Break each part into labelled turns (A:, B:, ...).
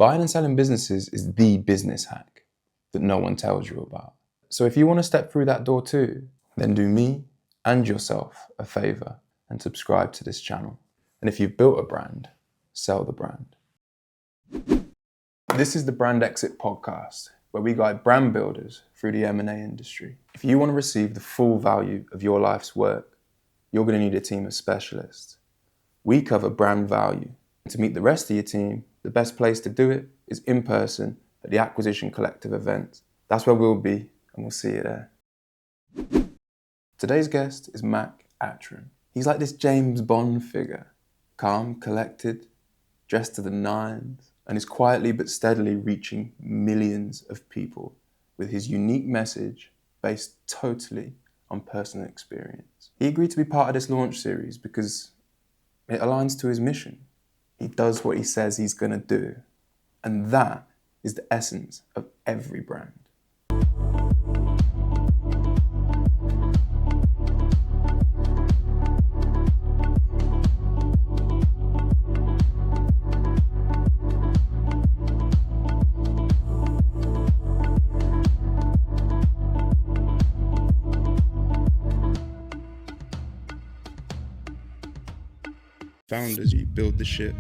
A: Buying and selling businesses is the business hack that no one tells you about. So if you want to step through that door too, then do me and yourself a favor and subscribe to this channel. And if you've built a brand, sell the brand. This is the Brand Exit Podcast, where we guide brand builders through the M&A industry. If you want to receive the full value of your life's work, you're going to need a team of specialists. We cover brand value. To meet the rest of your team, the best place to do it is in person at the Acquisition Collective event. That's where we'll be, and we'll see you there. Today's guest is Mac Attram. He's like this James Bond figure, calm, collected, dressed to the nines, and is quietly but steadily reaching millions of people with his unique message based totally on personal experience. He agreed to be part of this launch series because it aligns to his mission. He does what he says he's going to do. And that is the essence of every brand. Founders, you build the ship,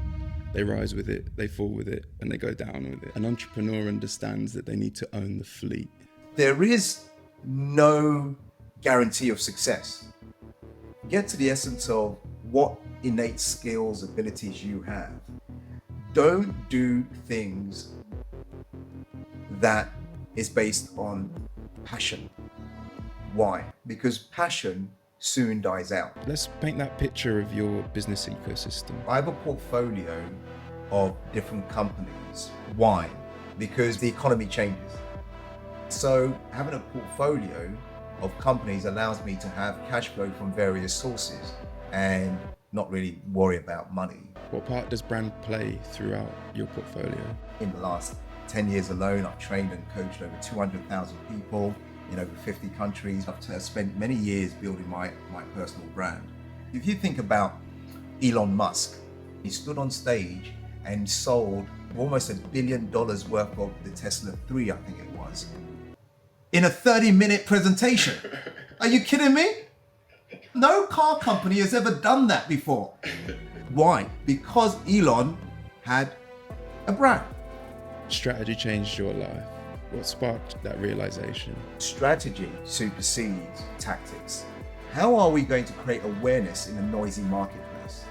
A: they rise with it, they fall with it, and they go down with it. An entrepreneur understands that they need to own the fleet.
B: There is no guarantee of success. Get to the essence of what innate skills, abilities you have. Don't do things that is based on passion. Why? Because passion soon dies out.
A: Let's paint that picture of your business ecosystem.
B: I have a portfolio of different companies. Why? Because the economy changes. So having a portfolio of companies allows me to have cash flow from various sources and not really worry about money.
A: What part does brand play throughout your portfolio?
B: In the last 10 years alone, I've trained and coached over 200,000 people in over 50 countries. I've spent many years building my personal brand. If you think about Elon Musk, he stood on stage and sold almost $1 billion worth of the Tesla 3, I think it was, in a 30-minute presentation. Are you kidding me? No car company has ever done that before. Why? Because Elon had a brand.
A: Strategy changed your life. What sparked that realization?
B: Strategy supersedes tactics. How are we going to create awareness in a noisy marketplace?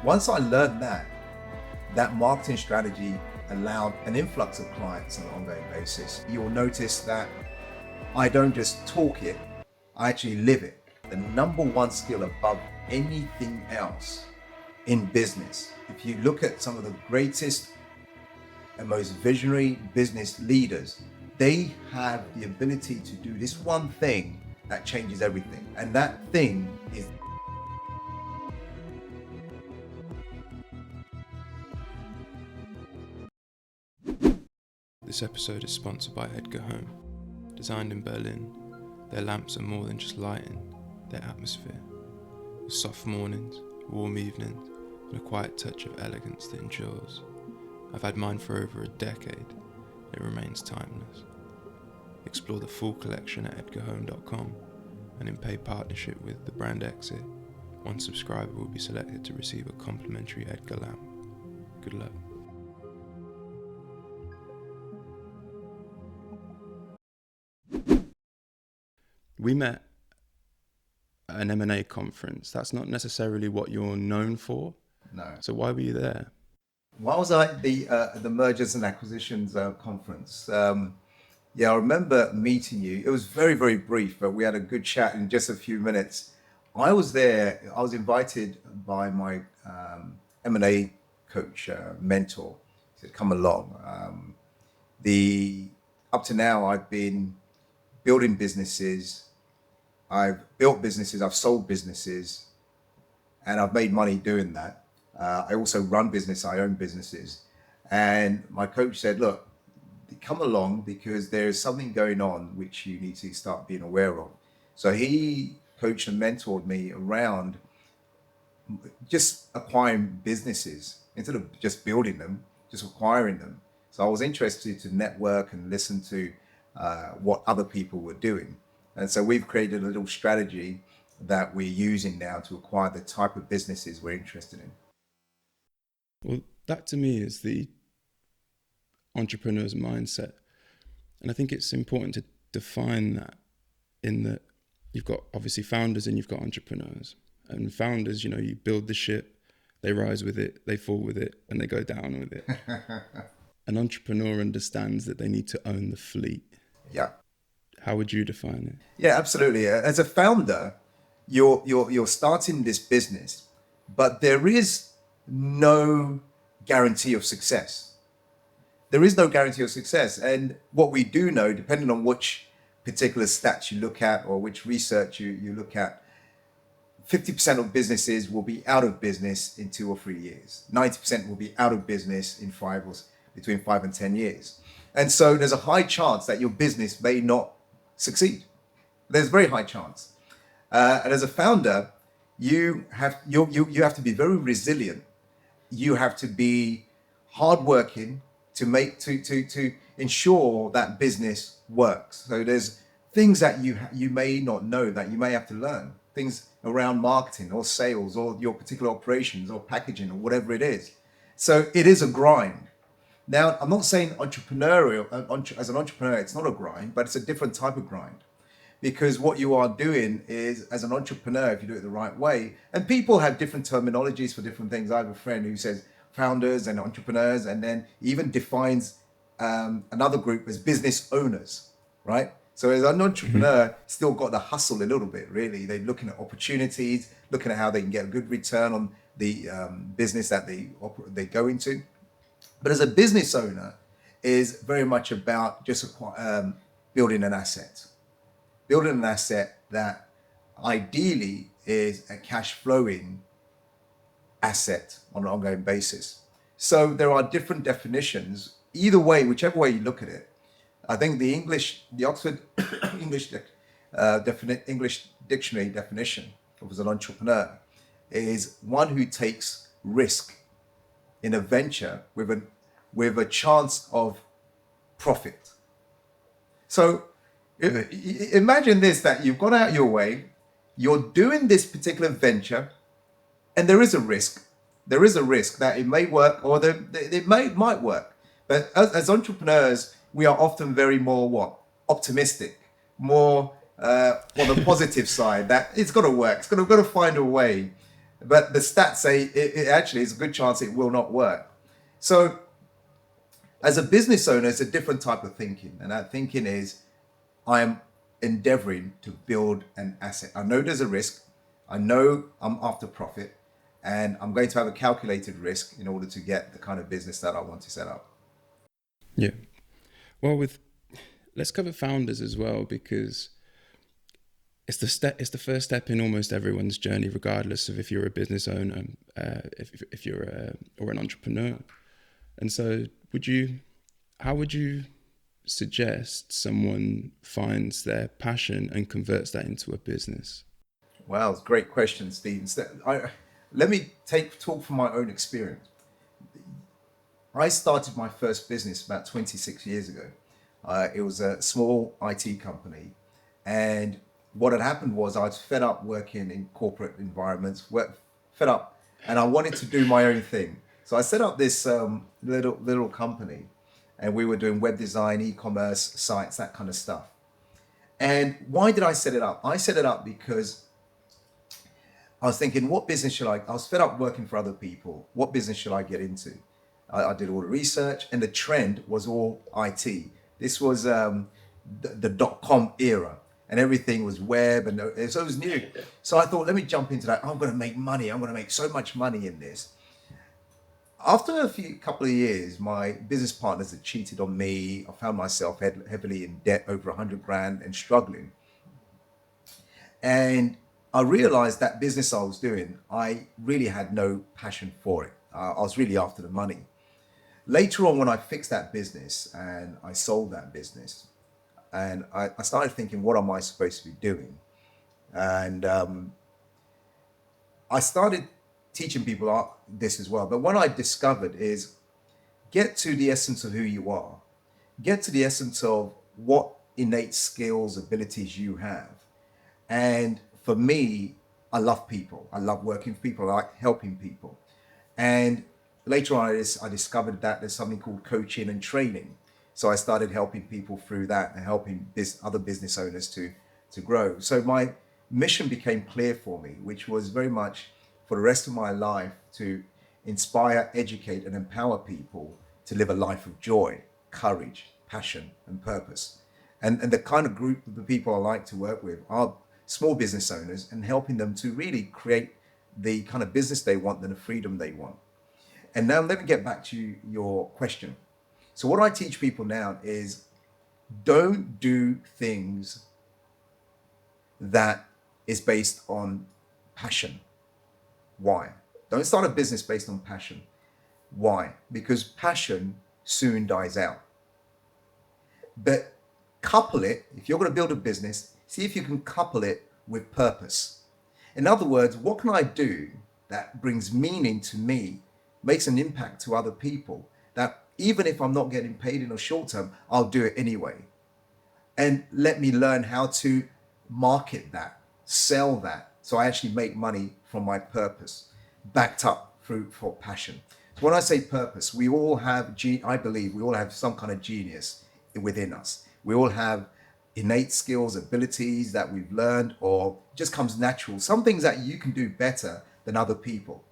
B: Once I learned that marketing strategy allowed an influx of clients on an ongoing basis. You'll notice that I don't just talk it, I actually live it. The number one skill above anything else in business, if you look at some of the greatest and most visionary business leaders, they have the ability to do this one thing that changes everything. And that thing is
A: This episode is sponsored by Edgar Home. Designed in Berlin, their lamps are more than just lighting, they're atmosphere. With soft mornings, warm evenings, and a quiet touch of elegance that endures. I've had mine for over a decade. It remains timeless. Explore the full collection at edgarhome.com, and in paid partnership with the Brand Exit, one subscriber will be selected to receive a complimentary Edgar lamp. Good luck. We met at an M&A conference. That's not necessarily what you're known for.
B: no.
A: So why were you there?
B: Why was I at the Mergers and Acquisitions conference? Yeah, I remember meeting you. It was very, very brief, but we had a good chat in just a few minutes. I was there. I was invited by my M&A coach, mentor. He said, "Come along." Up to now, I've been building businesses. I've built businesses. I've sold businesses, and I've made money doing that. I also run business. I own businesses. And my coach said, "Look, come along because there's something going on which you need to start being aware of." So he coached and mentored me around just acquiring businesses instead of just building them, just acquiring them. So I was interested to network and listen to what other people were doing. And so we've created a little strategy that we're using now to acquire the type of businesses we're interested in.
A: Well, that to me is the entrepreneur's mindset. And I think it's important to define that, in that you've got obviously founders and you've got entrepreneurs. And founders, you build the ship, they rise with it, they fall with it, and they go down with it. An entrepreneur understands that they need to own the fleet.
B: Yeah.
A: How would you define it?
B: Yeah, absolutely. As a founder, you're starting this business, but there is no guarantee of success. There is no guarantee of success. And what we do know, depending on which particular stats you look at or which research you look at, 50% of businesses will be out of business in 2 or 3 years. 90% will be out of business in between 5 and 10 years. And so there's a high chance that your business may not succeed. There's a very high chance. And as a founder, you have to be very resilient. You have to be hardworking to ensure that business works. So there's things that you may not know that you may have to learn. Things around marketing or sales or your particular operations or packaging or whatever it is. So it is a grind. Now, I'm not saying as an entrepreneur, it's not a grind, but it's a different type of grind. Because what you are doing is, as an entrepreneur, if you do it the right way, and people have different terminologies for different things. I have a friend who says founders and entrepreneurs, and then even defines another group as business owners, right? So as an entrepreneur, still got the hustle a little bit, really. They're looking at opportunities, looking at how they can get a good return on the business that they go into. But as a business owner, is very much about just building an asset. Building an asset that ideally is a cash flowing asset on an ongoing basis. So there are different definitions. Either way, whichever way you look at it, I think the Oxford English Dictionary definition of as an entrepreneur is one who takes risk in a venture with a chance of profit. So imagine this, that you've gone out your way, you're doing this particular venture, and there is a risk. There is a risk that it may work or it might work. But as entrepreneurs, we are often very more optimistic, more on the positive side, that it's got to work, it's got to find a way. But the stats say it actually is a good chance it will not work. So as a business owner, it's a different type of thinking. And that thinking is, I am endeavoring to build an asset. I know there's a risk. I know I'm after profit, and I'm going to have a calculated risk in order to get the kind of business that I want to set up.
A: Yeah. Well, let's cover founders as well, because it's the first step in almost everyone's journey, regardless of if you're a business owner, if you're or an entrepreneur. And so how would you suggest someone finds their passion and converts that into a business?
B: Wow, it's a great question, Steve. Let me talk from my own experience. I started my first business about 26 years ago. It was a small IT company. And what had happened was I was fed up working in corporate environments, fed up, and I wanted to do my own thing. So I set up this little company, and we were doing web design, e-commerce, sites, that kind of stuff. And why did I set it up? I set it up because I was thinking, what business should I was fed up working for other people. What business should I get into? I did all the research, and the trend was all IT. This was the dot-com era, and everything was web, and so it was new. So I thought, let me jump into that. I'm going to make money. I'm going to make so much money in this. After a couple of years, my business partners had cheated on me. I found myself heavily in debt, over 100 grand, and struggling. And I realized that business I was doing, I really had no passion for it. I was really after the money. Later on, when I fixed that business and I sold that business, and I started thinking, what am I supposed to be doing? And I started teaching people this as well. But what I discovered is get to the essence of who you are, get to the essence of what innate skills, abilities you have. And for me, I love people. I love working with people. I like helping people. And later on, I discovered that there's something called coaching and training. So I started helping people through that and helping other business owners to grow. So my mission became clear for me, which was very much for the rest of my life to inspire, educate, and empower people to live a life of joy, courage, passion, and purpose. And the kind of group of the people I like to work with are small business owners and helping them to really create the kind of business they want and the freedom they want. And now let me get back to your question. So what I teach people now is don't do things that is based on passion. Why? Don't start a business based on passion. Why? Because passion soon dies out. But couple it, if you're going to build a business, see if you can couple it with purpose. In other words, what can I do that brings meaning to me, makes an impact to other people, that even if I'm not getting paid in the short term, I'll do it anyway. And let me learn how to market that, sell that, so I actually make money from my purpose, backed up through for passion. So when I say purpose, we all have, I believe we all have some kind of genius within us. We all have innate skills, abilities that we've learned or just comes natural, some things that you can do better than other people.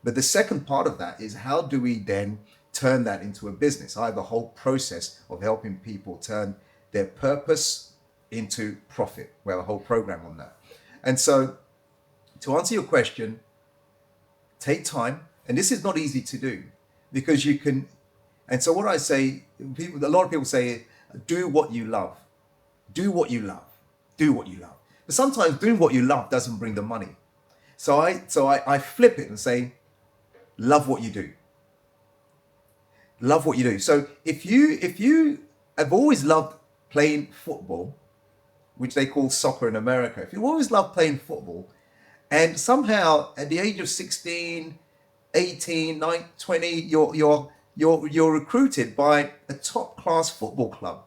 B: But the second part of that is how do we then turn that into a business? I have a whole process of helping people turn their purpose into profit. We have a whole program on that. And so to answer your question, take time. And this is not easy to do because you can. And so what I say, a lot of people say, do what you love. Do what you love. Do what you love. But sometimes doing what you love doesn't bring the money. So I flip it and say, love what you do. Love what you do. So if you have always loved playing football, which they call soccer in America, if you always loved playing football, and somehow at the age of 16, 18, 19, 20, you're recruited by a top class football club,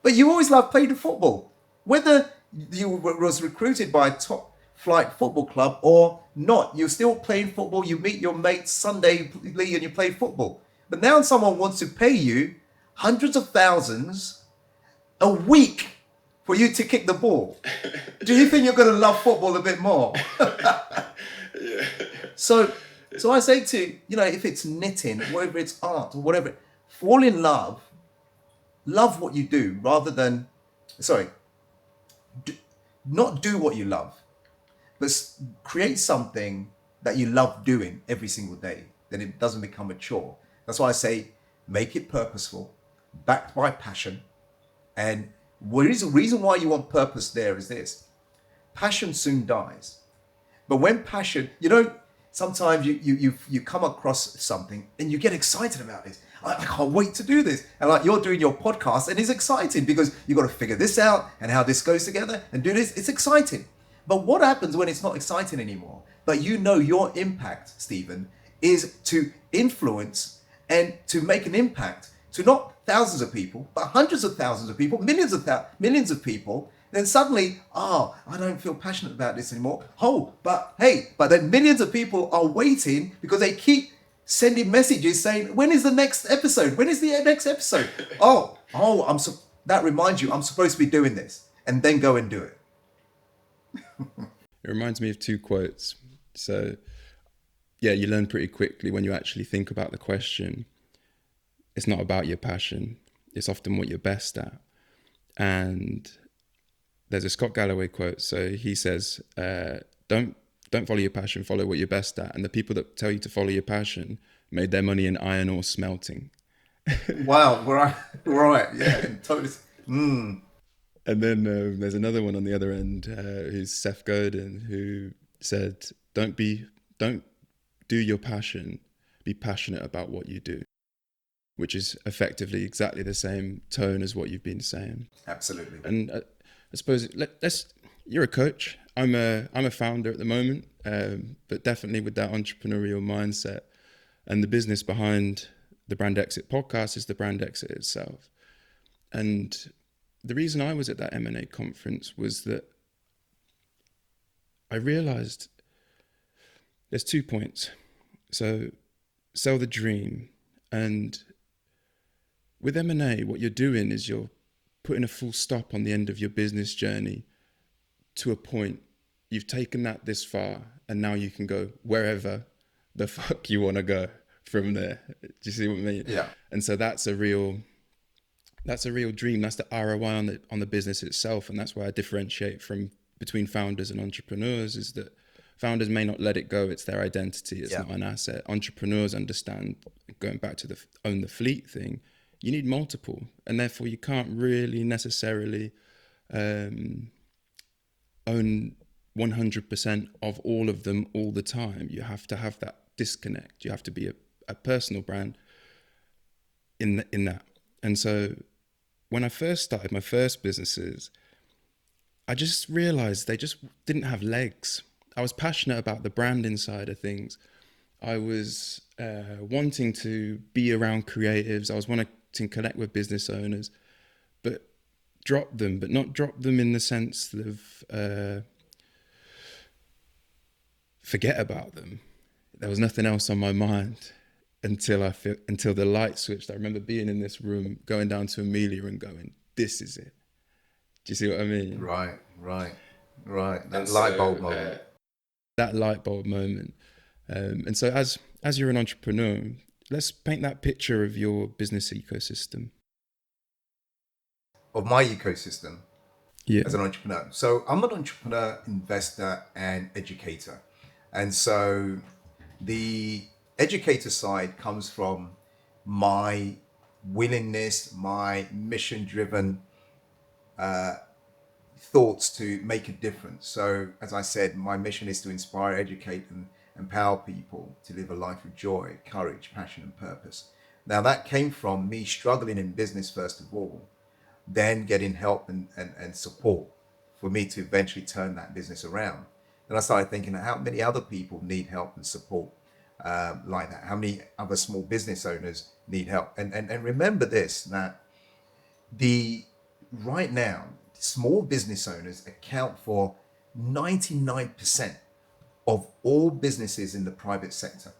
B: but you always loved playing football, whether you was recruited by a top flight football club or not, you're still playing football. You meet your mates Sunday league and you play football. But now someone wants to pay you hundreds of thousands a week for you to kick the ball. Do you think you're going to love football a bit more?
A: Yeah.
B: So I say to, if it's knitting, whether it's art or whatever, fall in love what you do rather than, not do what you love, but create something that you love doing every single day. Then it doesn't become a chore. That's why I say, make it purposeful, backed by passion. And the reason why you want purpose there is this. Passion soon dies. But when passion, sometimes you come across something and you get excited about this. I can't wait to do this. And like you're doing your podcast and it's exciting because you've got to figure this out and how this goes together and do this. It's exciting. But what happens when it's not exciting anymore? But your impact, Stephen, is to influence and to make an impact to not thousands of people, but hundreds of thousands of people, millions of people. Then suddenly, I don't feel passionate about this anymore. But then millions of people are waiting because they keep sending messages saying, when is the next episode? When is the next episode? That reminds you, I'm supposed to be doing this, and then go and do it.
A: It reminds me of two quotes. So, yeah, you learn pretty quickly when you actually think about the question. It's not about your passion. It's often what you're best at. And there's a Scott Galloway quote. So he says, don't follow your passion, follow what you're best at. And the people that tell you to follow your passion made their money in iron ore smelting.
B: Wow, right, yeah, totally.
A: And then there's another one on the other end, who's Seth Godin, who said, don't do your passion, be passionate about what you do, which is effectively exactly the same tone as what you've been saying.
B: Absolutely.
A: And I suppose you're a coach. I'm a founder at the moment, but definitely with that entrepreneurial mindset and the business behind the Brand Exit podcast is the Brand Exit itself. And the reason I was at that M&A conference was that I realized there's 2 points. So sell the dream. And with M&A, what you're doing is you're putting a full stop on the end of your business journey to a point. You've taken that this far, and now you can go wherever the fuck you want to go from there. Do you see what I mean?
B: Yeah.
A: And so that's a real dream. That's the ROI on the business itself. And that's why I differentiate between founders and entrepreneurs, is that founders may not let it go. It's their identity. It's not an asset. Entrepreneurs understand, going back to the own the fleet thing, you need multiple, and therefore you can't really necessarily own 100% of all of them all the time. You have to have that disconnect. You have to be a personal brand in that. And so when I first started my first businesses, I just realized they just didn't have legs. I was passionate about the branding side of things. I was wanting to be around creatives. I was wanting to connect with business owners, but not drop them in the sense of forget about them. There was nothing else on my mind until the light switched. I remember being in this room, going down to Amelia and going, "This is it." Do you see what I mean?
B: Right. That light bulb moment.
A: That light bulb moment. And so as you're an entrepreneur, let's paint that picture of your business ecosystem.
B: Of my ecosystem as an entrepreneur. So I'm an entrepreneur, investor, and educator. And so the educator side comes from my willingness, my mission-driven thoughts to make a difference. So as I said, my mission is to inspire, educate, and empower people to live a life of joy, courage, passion, and purpose. Now that came from me struggling in business first of all, then getting help and support for me to eventually turn that business around. Then I started thinking, how many other people need help and support like that? How many other small business owners need help? And remember this, that right now, small business owners account for 99% of all businesses in the private sector.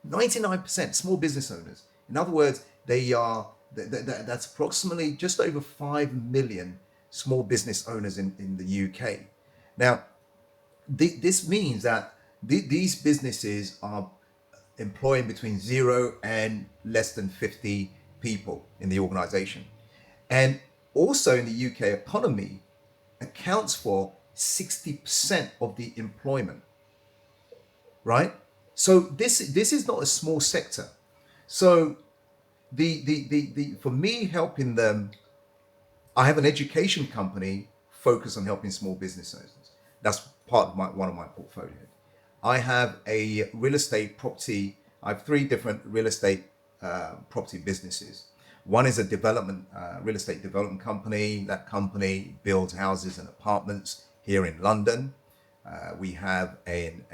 B: 99% small business owners. In other words, that's approximately just over 5 million small business owners in the UK. Now, this means that these businesses are employing between 0 and less than 50 people in the organization. And also in the UK economy accounts for 60% of the employment, right? So this is not a small sector. So for me helping them, I have an education company focused on helping small business owners. That's part of one of my portfolio. I have a real estate property. I have 3 different real estate property businesses. One is a real estate development company. That company builds houses and apartments here in London. We have an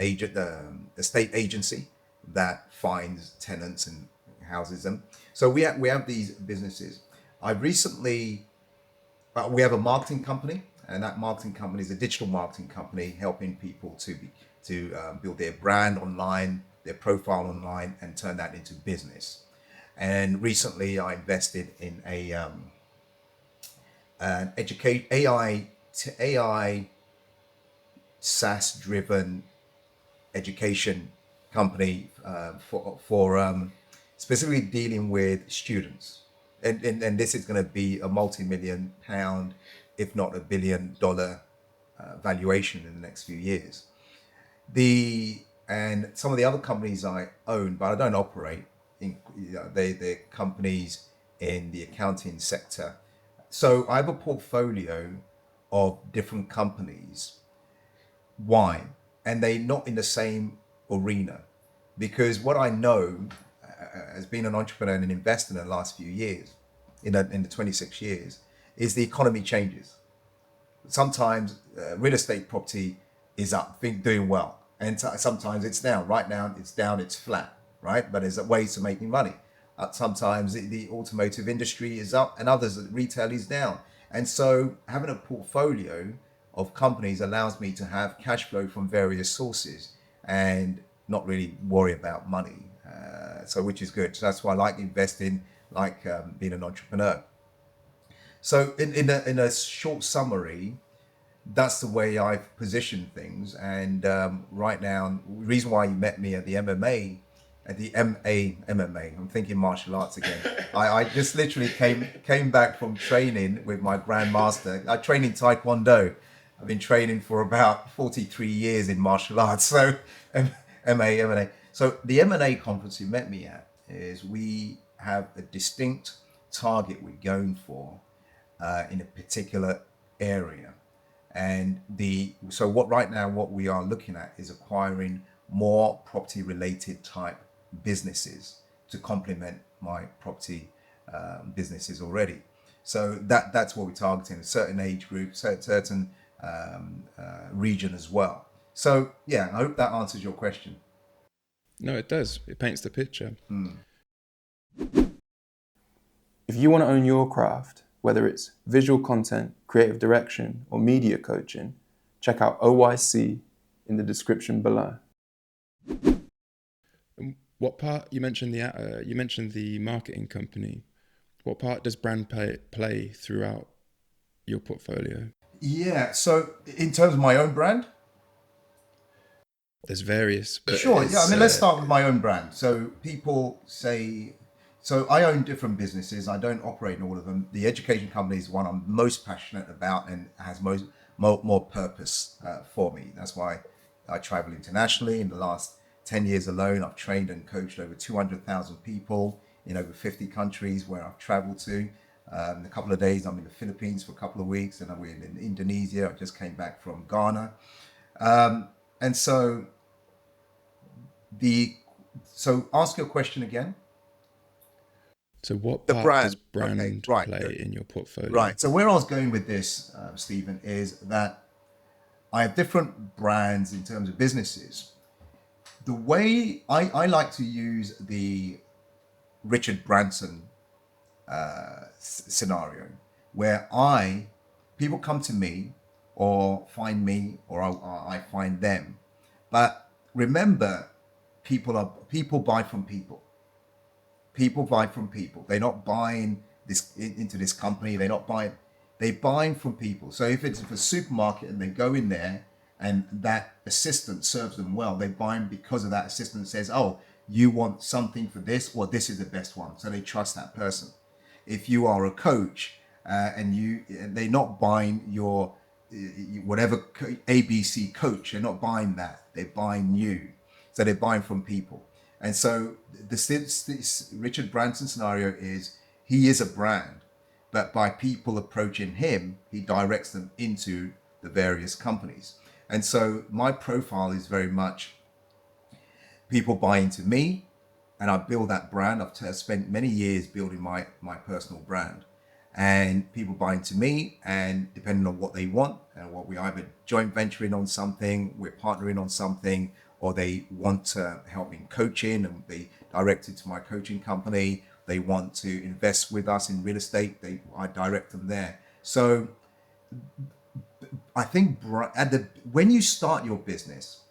B: estate agency that finds tenants and houses them. So we have these businesses. We have a marketing company, and that marketing company is a digital marketing company helping people to build their brand online, their profile online, and turn that into business. And recently, I invested in an AI SaaS-driven education company for specifically dealing with students. And this is going to be a multi-million pound, if not $1 billion valuation in the next few years. And some of the other companies I own, but I don't operate, they're companies in the accounting sector. So I have a portfolio of different companies. Why? And they're not in the same arena, because what I know as being an entrepreneur and an investor in the last few years, in the 26 years, is the economy changes. Sometimes real estate property is up, doing well, and sometimes it's down. Right now it's down, it's flat, right? But there's ways to making money. Sometimes the automotive industry is up and others, retail is down. And so having a portfolio of companies allows me to have cash flow from various sources and not really worry about money. So which is good. So that's why I like investing, like being an entrepreneur. So in a short summary, that's the way I've positioned things. And right now, the reason why you met me at the MMA, at the MMA, I'm thinking martial arts again. I just literally came back from training with my grandmaster. I train in Taekwondo. I've been training for about 43 years in martial arts. So MMA. So the M&A conference you met me at is we have a distinct target we're going for in a particular area. And so what we are looking at is acquiring more property related type businesses to complement my property businesses already. So that's what we're targeting, a certain age group, certain region as well. So yeah, I hope that answers your question.
A: No, it does. It paints the picture.
C: If you want to own your craft, whether it's visual content, creative direction, or media coaching, check out OYC in the description below.
A: What part you mentioned the marketing company? What part does brand play throughout your portfolio?
B: Yeah. So in terms of my own brand,
A: there's various.
B: Sure. Yeah. I mean, let's start with my own brand. So people say. So I own different businesses. I don't operate in all of them. The education company is one I'm most passionate about and has more purpose for me. That's why I travel internationally. In the last 10 years alone, I've trained and coached over 200,000 people in over 50 countries where I've traveled to. In a couple of days, I'm in the Philippines for a couple of weeks, and we're in Indonesia. I just came back from Ghana. And so ask your question again.
A: So what part does brand play in your portfolio?
B: Right. So where I was going with this, Stephen, is that I have different brands in terms of businesses. The way I like to use the Richard Branson scenario, where people come to me or find me or I find them. But remember, people buy from people. People buy from people. They're not buying into this company. They're buying from people. So if it's a supermarket and they go in there and that assistant serves them well, they're buying because of that assistant says, oh, you want something for this, or this is the best one. So they trust that person. If you are a coach and they're not buying your whatever ABC coach, they're not buying that. They're buying you. So they're buying from people. And so this Richard Branson scenario is he is a brand, but by people approaching him, he directs them into the various companies. And so my profile is very much people buy into me and I build that brand. I've spent many years building my personal brand, and people buy into me, and depending on what they want and what we either joint venturing on something, we're partnering on something, or they want help in coaching and be directed to my coaching company. They want to invest with us in real estate. I direct them there. So I think when you start your business,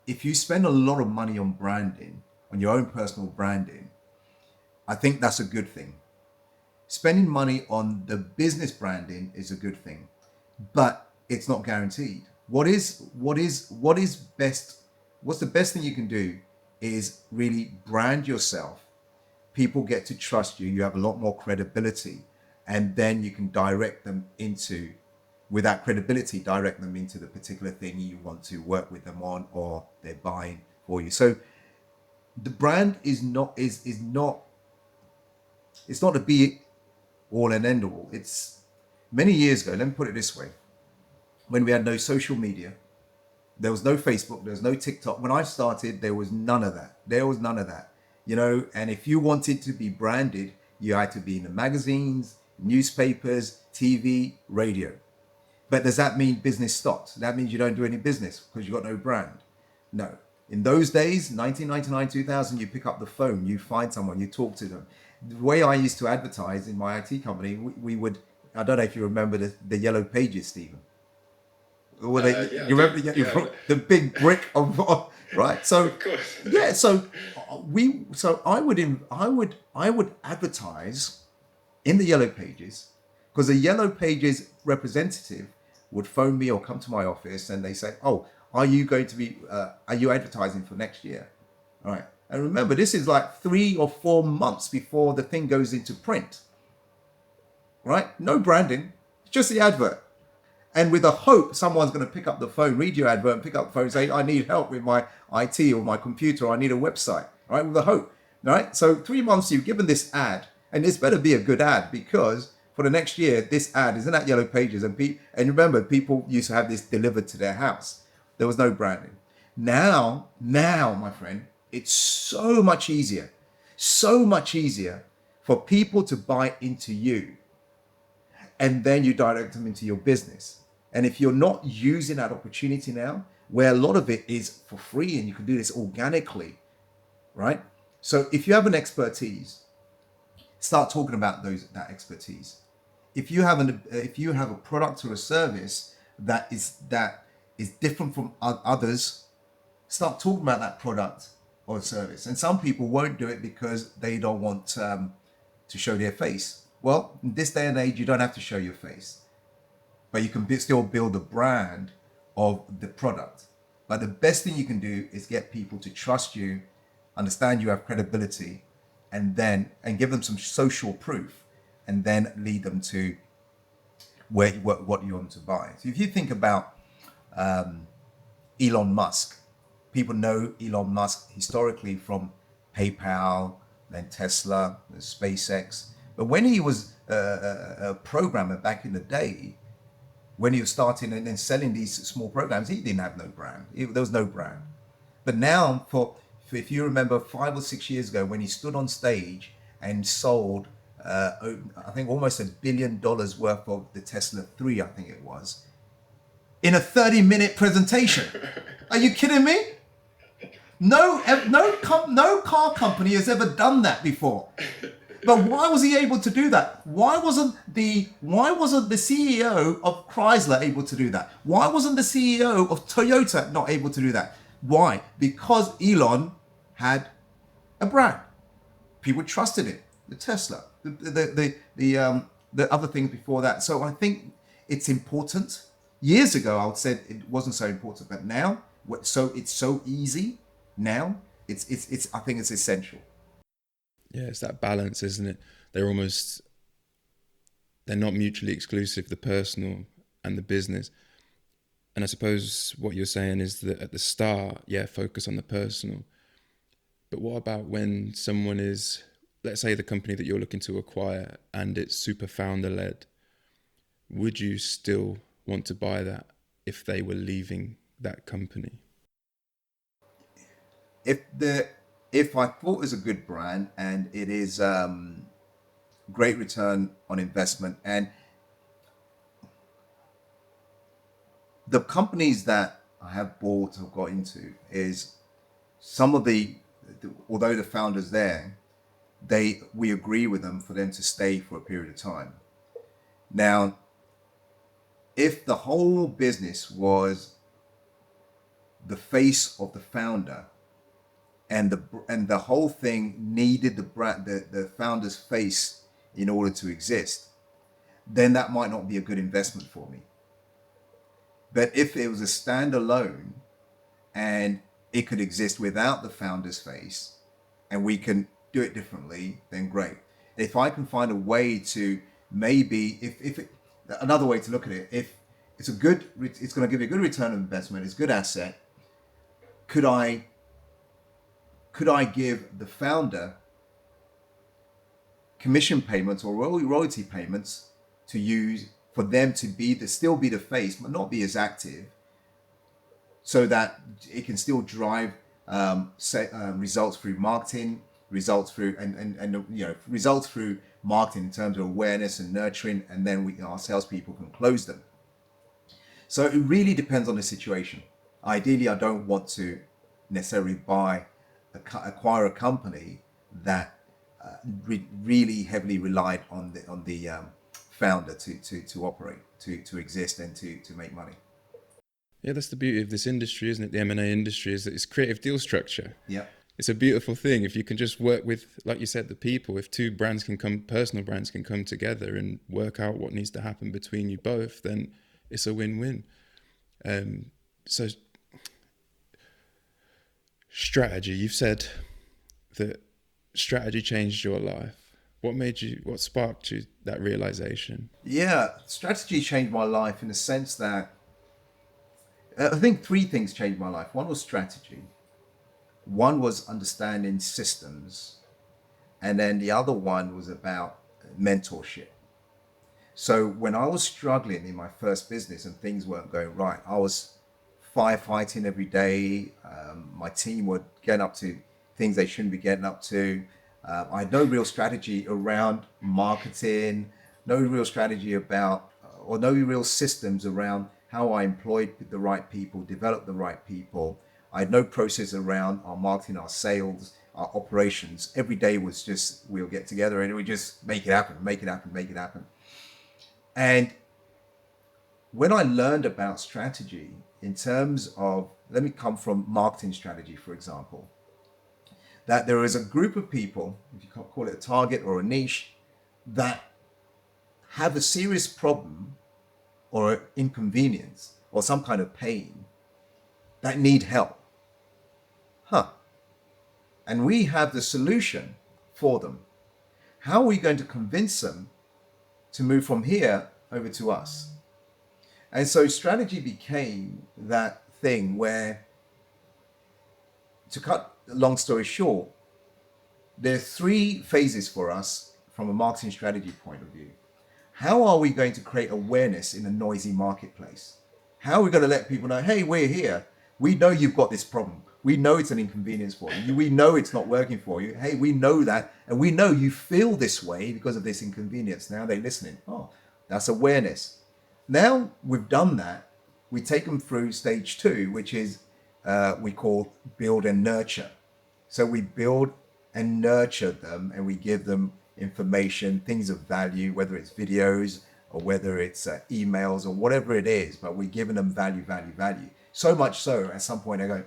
B: if you spend a lot of money on branding, on your own personal branding, I think that's a good thing. Spending money on the business branding is a good thing, but it's not guaranteed. What is best? What's the best thing you can do is really brand yourself. People get to trust you. You have a lot more credibility, and then you can direct them into, with that credibility, direct them into the particular thing you want to work with them on, or they're buying for you. So the brand is not the be all and end all. It's many years ago. Let me put it this way. When we had no social media, there was no Facebook, there was no TikTok. When I started, there was none of that. And if you wanted to be branded, you had to be in the magazines, newspapers, TV, radio. But does that mean business stopped? That means you don't do any business because you've got no brand? No. In those days, 1999, 2000, you pick up the phone, you find someone, you talk to them. The way I used to advertise in my IT company, we would, I don't know if you remember the yellow pages, Stephen. Or
D: Yeah,
B: you remember the big brick of right? So
D: of course.
B: yeah, so I would advertise in the yellow pages, because the yellow pages representative would phone me or come to my office and they say, "Oh, are you going to be? Are you advertising for next year?" All right. And remember, this is like 3 or 4 months before the thing goes into print. Right? No branding, just the advert. And with a hope someone's going to pick up the phone, read your advert, and pick up the phone and say, "I need help with my IT or my computer, or I need a website." Right? With a hope. Right? So 3 months you've given this ad, and this better be a good ad, because for the next year, this ad is in that yellow pages. And remember, people used to have this delivered to their house. There was no branding. Now, my friend, it's so much easier for people to buy into you, and then you direct them into your business. And if you're not using that opportunity now, where a lot of it is for free and you can do this organically, right? So if you have an expertise, start talking about that expertise. If you have a product or a service that is different from others, start talking about that product or service. And some people won't do it because they don't want to show their face. Well, in this day and age, you don't have to show your face, but you can still build a brand of the product. But the best thing you can do is get people to trust you, understand you have credibility, and give them some social proof, and then lead them to what you want to buy. So if you think about Elon Musk, people know Elon Musk historically from PayPal, then Tesla, SpaceX. But when he was a programmer back in the day, when he was starting and then selling these small programs, he didn't have no brand. There was no brand. But now, if you remember 5 or 6 years ago, when he stood on stage and sold, I think almost $1 billion worth of the Tesla 3, I think it was, in a 30-minute presentation. Are you kidding me? No car company has ever done that before. But why was he able to do that? Why wasn't the CEO of Chrysler able to do that? Why wasn't the CEO of Toyota not able to do that? Why? Because Elon had a brand. People trusted it. The Tesla, the other things before that. So I think it's important. Years ago, I would say it wasn't so important, but now, it's so easy. Now, it's I think it's essential.
A: Yeah, it's that balance, isn't it? They're not mutually exclusive, the personal and the business. And I suppose what you're saying is that at the start, focus on the personal. But what about when someone is, let's say the company that you're looking to acquire and it's super founder-led, would you still want to buy that if they were leaving that company?
B: If I thought it was a good brand and it is great return on investment, and the companies that I have bought or got into, is some of although the founders there, we agree with them for them to stay for a period of time. Now, if the whole business was the face of the founder, and the whole thing needed the founder's face in order to exist, then that might not be a good investment for me. But if it was a standalone and it could exist without the founder's face, and we can do it differently, then great. If I can find a way to another way to look at it, if it's going to give you a good return on investment, it's a good asset, could I give the founder commission payments or royalty payments to use for them to still be the face, but not be as active, so that it can still drive results through marketing, results through marketing in terms of awareness and nurturing, and then our salespeople can close them. So it really depends on the situation. Ideally, I don't want to necessarily acquire a company that really heavily relied on the founder to operate, to exist, and to make money.
A: Yeah, that's the beauty of this industry, isn't it? The M&A industry is that it's creative deal structure.
B: Yeah.
A: It's a beautiful thing. If you can just work with, like you said, the people, if two brands can come, personal brands can come together and work out what needs to happen between you both, then it's a win-win. So strategy, you've said that strategy changed your life. What sparked you that realization?
B: Yeah, strategy changed my life in the sense that I think three things changed my life. One was strategy, one was understanding systems, and then the other one was about mentorship. So when I was struggling in my first business and things weren't going right, I was firefighting every day. My team would get up to things they shouldn't be getting up to. I had no real strategy around marketing, no real strategy about, or no real systems around how I employed the right people, developed the right people. I had no process around our marketing, our sales, our operations. Every day was just, we'll get together and we just make it happen, make it happen, make it happen. And when I learned about strategy in terms of, let me come from marketing strategy, for example, that there is a group of people, if you call it a target or a niche, that have a serious problem or inconvenience or some kind of pain that need help. And we have the solution for them. How are we going to convince them to move from here over to us? And so strategy became that thing where, to cut a long story short, there are three phases for us from a marketing strategy point of view. How are we going to create awareness in a noisy marketplace? How are we going to let people know, hey, we're here. We know you've got this problem. We know it's an inconvenience for you. We know it's not working for you. Hey, we know that. And we know you feel this way because of this inconvenience. Now they're listening. Oh, that's awareness. Now we've done that. We take them through stage two, which is we call build and nurture. So we build and nurture them, and we give them information, things of value, whether it's videos or whether it's emails or whatever it is, but we're giving them value, value, value. So much so, at some point I go,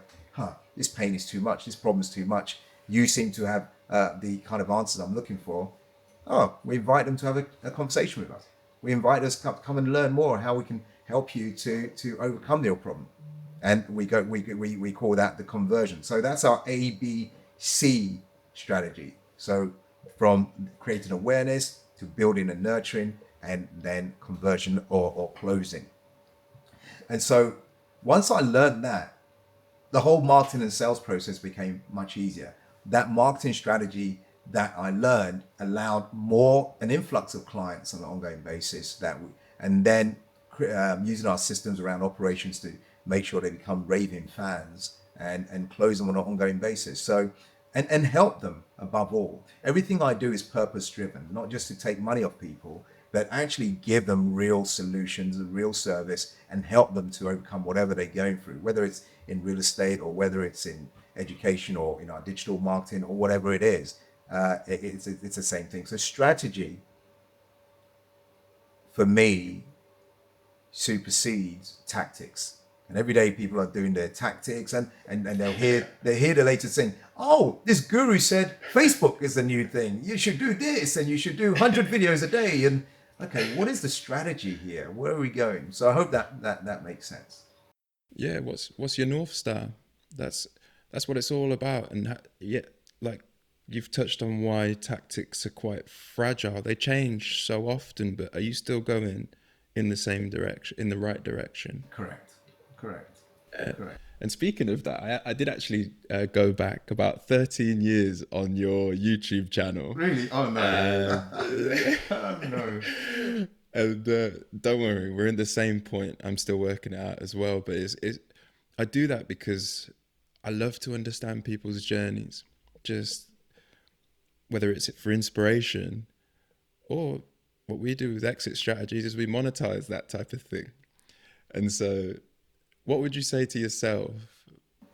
B: this pain is too much, this problem is too much. You seem to have the kind of answers I'm looking for. Oh, we invite them to have a conversation with us. We invite us to come and learn more how we can help you to overcome your problem. And we call that the conversion. So that's our ABC strategy. So from creating awareness to building and nurturing, and then conversion or closing. And so once I learned that, the whole marketing and sales process became much easier. That marketing strategy that I learned allowed an influx of clients on an ongoing basis, and then using our systems around operations to make sure they become raving fans and close them on an ongoing basis. So, and help them above all. Everything I do is purpose driven, not just to take money off people, but actually give them real solutions, a real service, and help them to overcome whatever they're going through, whether it's in real estate or whether it's in education or in our digital marketing or whatever it is. It's the same thing. So strategy, for me, supersedes tactics. And every day people are doing their tactics and they hear the latest thing. Oh, this guru said Facebook is the new thing. You should do this and you should do 100 videos a day. And okay, what is the strategy here? Where are we going? So I hope that makes sense.
A: Yeah, what's your North Star? That's what it's all about. And like you've touched on why tactics are quite fragile. They change so often, but are you still going in the same direction, in the right direction?
B: Correct.
A: And speaking of that, I did actually go back about 13 years on your YouTube channel.
B: Really? Oh no. Oh no.
A: And don't worry, we're in the same point. I'm still working it out as well. But I do that because I love to understand people's journeys, just whether it's for inspiration or what we do with exit strategies is we monetize that type of thing. And so what would you say to yourself?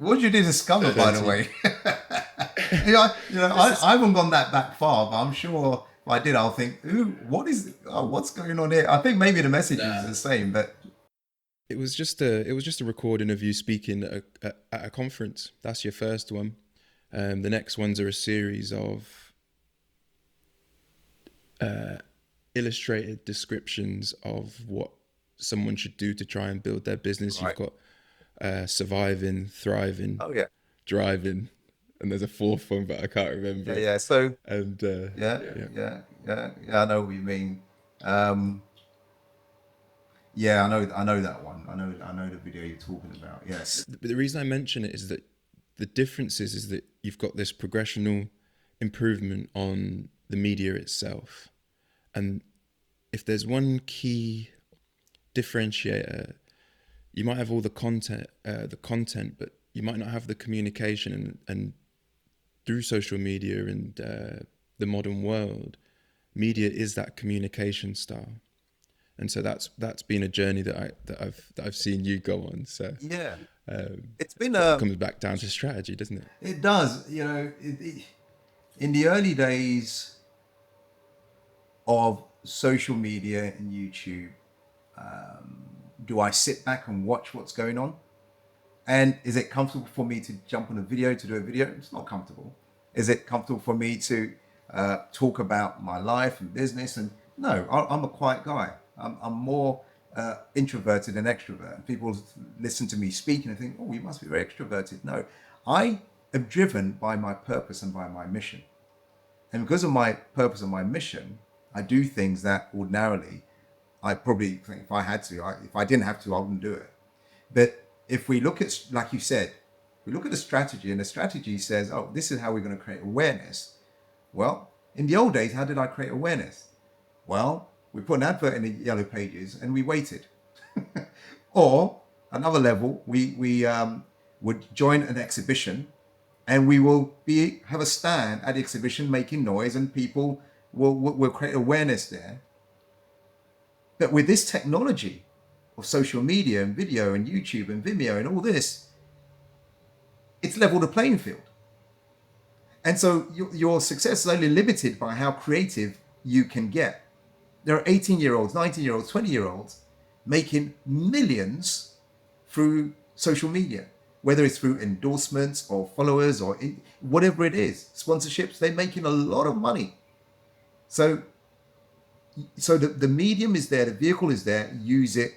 B: What did you do to Scummer, by the way? I haven't gone that back far, but I'm sure if I did, I'll think, ooh, what's going on here? I think maybe the message is the same, but
A: it was just a recording of you speaking at a conference. That's your first one. The next ones are a series of illustrated descriptions of what someone should do to try and build their business.
B: Right.
A: You've got surviving, thriving, driving, and there's a fourth one, but I can't remember.
B: Yeah. So
A: and
B: yeah. I know what you mean. Yeah, I know that one. I know the video you're talking about. Yes.
A: The reason I mention it is that the difference is that you've got this progressional improvement on the media itself, and if there's one key differentiator, you might have all the content, but you might not have the communication. And through social media and the modern world, media is that communication style. And so that's been a journey that I've seen you go on. So
B: yeah, it's been
A: it comes back down to strategy, doesn't it?
B: It does. In the early days of social media and YouTube, do I sit back and watch what's going on? And is it comfortable for me to jump on a video to do a video? It's not comfortable. Is it comfortable for me to talk about my life and business? And no, I'm a quiet guy. I'm more introverted than extrovert. People listen to me speak and they think, oh, you must be very extroverted. No, I am driven by my purpose and by my mission. And because of my purpose and my mission, I do things that ordinarily I probably think if I had to, if I didn't have to, I wouldn't do it. But if we look at, like you said, we look at the strategy, and the strategy says, oh, this is how we're going to create awareness. Well, in the old days, how did I create awareness? Well, we put an advert in the yellow pages and we waited. Or another level, we would join an exhibition and we will have a stand at the exhibition making noise, and people will create awareness there. But with this technology of social media and video and YouTube and Vimeo and all this, it's leveled the playing field. And so your success is only limited by how creative you can get. There are 18-year-olds, 19-year-olds, 20-year-olds making millions through social media, whether it's through endorsements or followers or whatever it is, sponsorships. They're making a lot of money. So the medium is there, the vehicle is there. Use it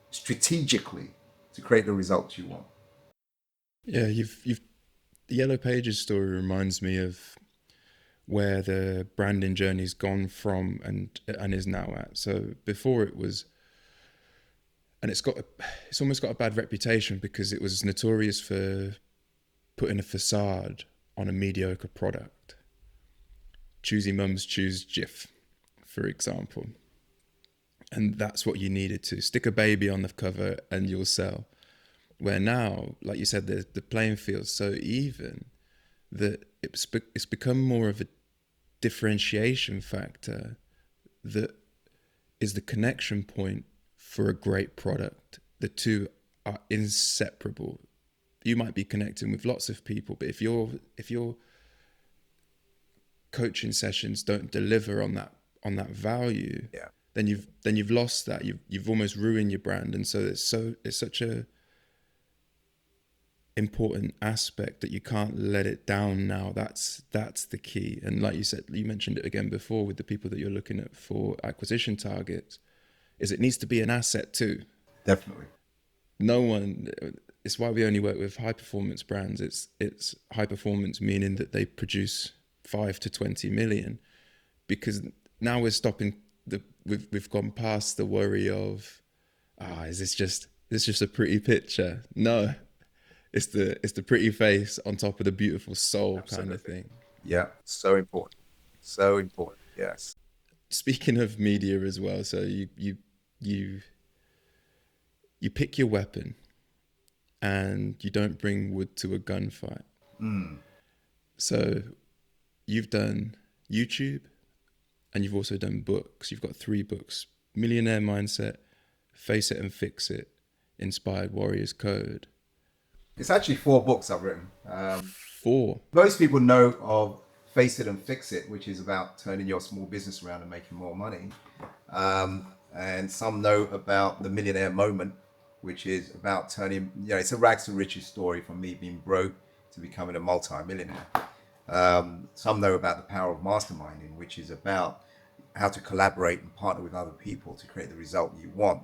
B: strategically to create the results you want.
A: Yeah, the Yellow Pages story reminds me of where the branding journey's gone from and is now at. So before it was, and it's almost got a bad reputation because it was notorious for putting a facade on a mediocre product. Choosy mums choose Jif, for example. And that's what you needed to stick a baby on the cover and you'll sell. Where now, like you said, the playing field's so even that it's become more of a differentiation factor that is the connection point for a great product. The two are inseparable. You might be connecting with lots of people, but if your coaching sessions don't deliver on that value, then you've lost that. You've almost ruined your brand. And so it's such a important aspect that you can't let it down now. That's the key. And like you said, you mentioned it again before with the people that you're looking at for acquisition targets, is it needs to be an asset too.
B: Definitely.
A: It's why we only work with high performance brands. It's high performance meaning that they produce 5 to 20 million, because now we're stopping we've gone past the worry of, is this just a pretty picture? No. It's the pretty face on top of the beautiful soul. Absolutely. Kind of thing.
B: Yeah, so important. So important. Yes.
A: Speaking of media as well, so you pick your weapon and you don't bring wood to a gunfight. So you've done YouTube and you've also done books. You've got 3 books: Millionaire Mindset, Face It and Fix It, Inspired Warriors Code.
B: It's actually 4 books I've written.
A: 4.
B: Most people know of Face It and Fix It, which is about turning your small business around and making more money. And some know about The Millionaire Moment, which is about turning, it's a rags to riches story from me being broke to becoming a multi-millionaire. Some know about The Power of Masterminding, which is about how to collaborate and partner with other people to create the result you want.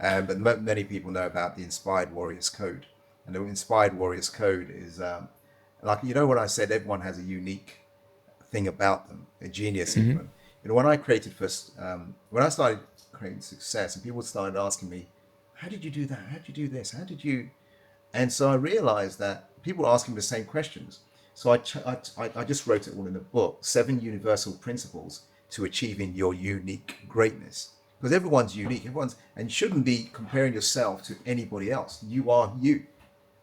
B: But many people know about the Inspired Warriors Code. And the Inspired Warriors Code is what I said, everyone has a unique thing about them, a genius in them. When I created when I started creating success, and people started asking me, how did you do that? How did you do this? How did you? And so I realized that people were asking the same questions. So I just wrote it all in the book, 7 universal principles to achieving your unique greatness. Because everyone's unique, and you shouldn't be comparing yourself to anybody else. You are you,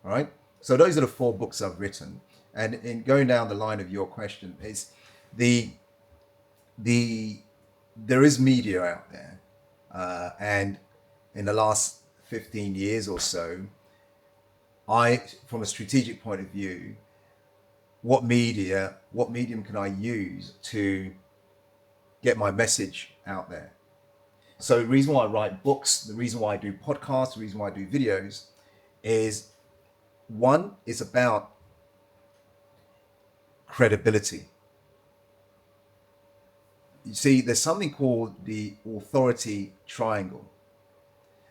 B: all right? So those are the 4 books I've written. And in going down the line of your question, is there is media out there, and in the last 15 years or so, from a strategic point of view, what medium can I use to get my message out there? So the reason why I write books, the reason why I do podcasts, the reason why I do videos is, one, is about credibility. You see, there's something called the authority triangle.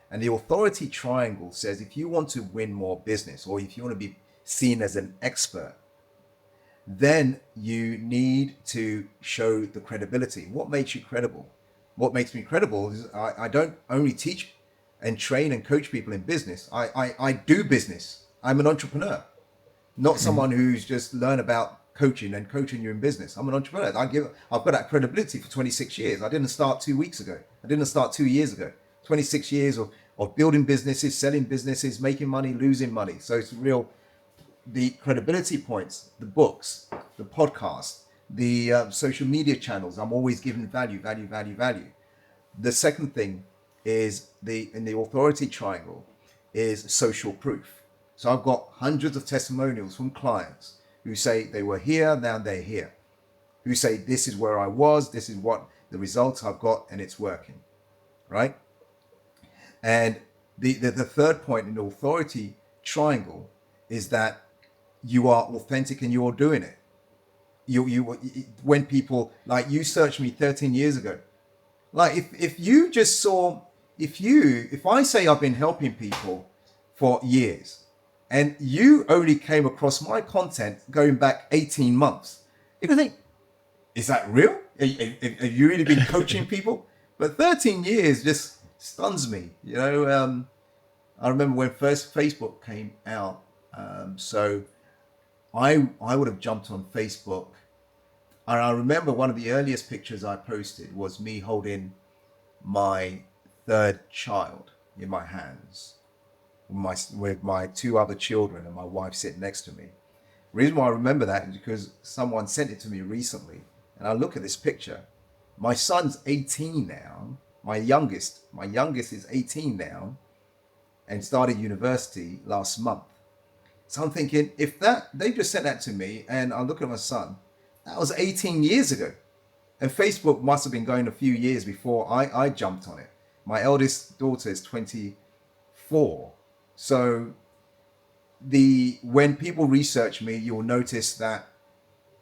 B: And the authority triangle says if you want to win more business, or if you want to be seen as an expert, then you need to show the credibility. What makes you credible? What makes me credible is I don't only teach and train and coach people in business. I do business. I'm an entrepreneur, not someone who's just learned about coaching and coaching you in business. I'm an entrepreneur. I've got that credibility for 26 years. I didn't start 2 weeks ago. I didn't start 2 years ago. 26 years of building businesses, selling businesses, making money, losing money. So it's the credibility points, the books, the podcasts, the social media channels. I'm always giving value. The second thing is in the authority triangle is social proof. So I've got hundreds of testimonials from clients who say they were here, now they're here. Who say, this is where I was, this is what the results I've got, and it's working, right? And the third point in the authority triangle is that you are authentic and you're doing it. When people, like, you searched me 13 years ago, like if you just saw, if I say I've been helping people for years and you only came across my content going back 18 months, you could think, is that real? Have you really been coaching people? But 13 years just stuns me. I remember when first Facebook came out. So I would have jumped on Facebook. And I remember one of the earliest pictures I posted was me holding my 3rd child in my hands with my 2 other children and my wife sitting next to me. The reason why I remember that is because someone sent it to me recently, and I look at this picture. My son's 18 now. My youngest is 18 now and started university last month. So I'm thinking, if they just sent that to me and I look at my son, that was 18 years ago. And Facebook must have been going a few years before I jumped on it. My eldest daughter is 24. So when people research me, you'll notice that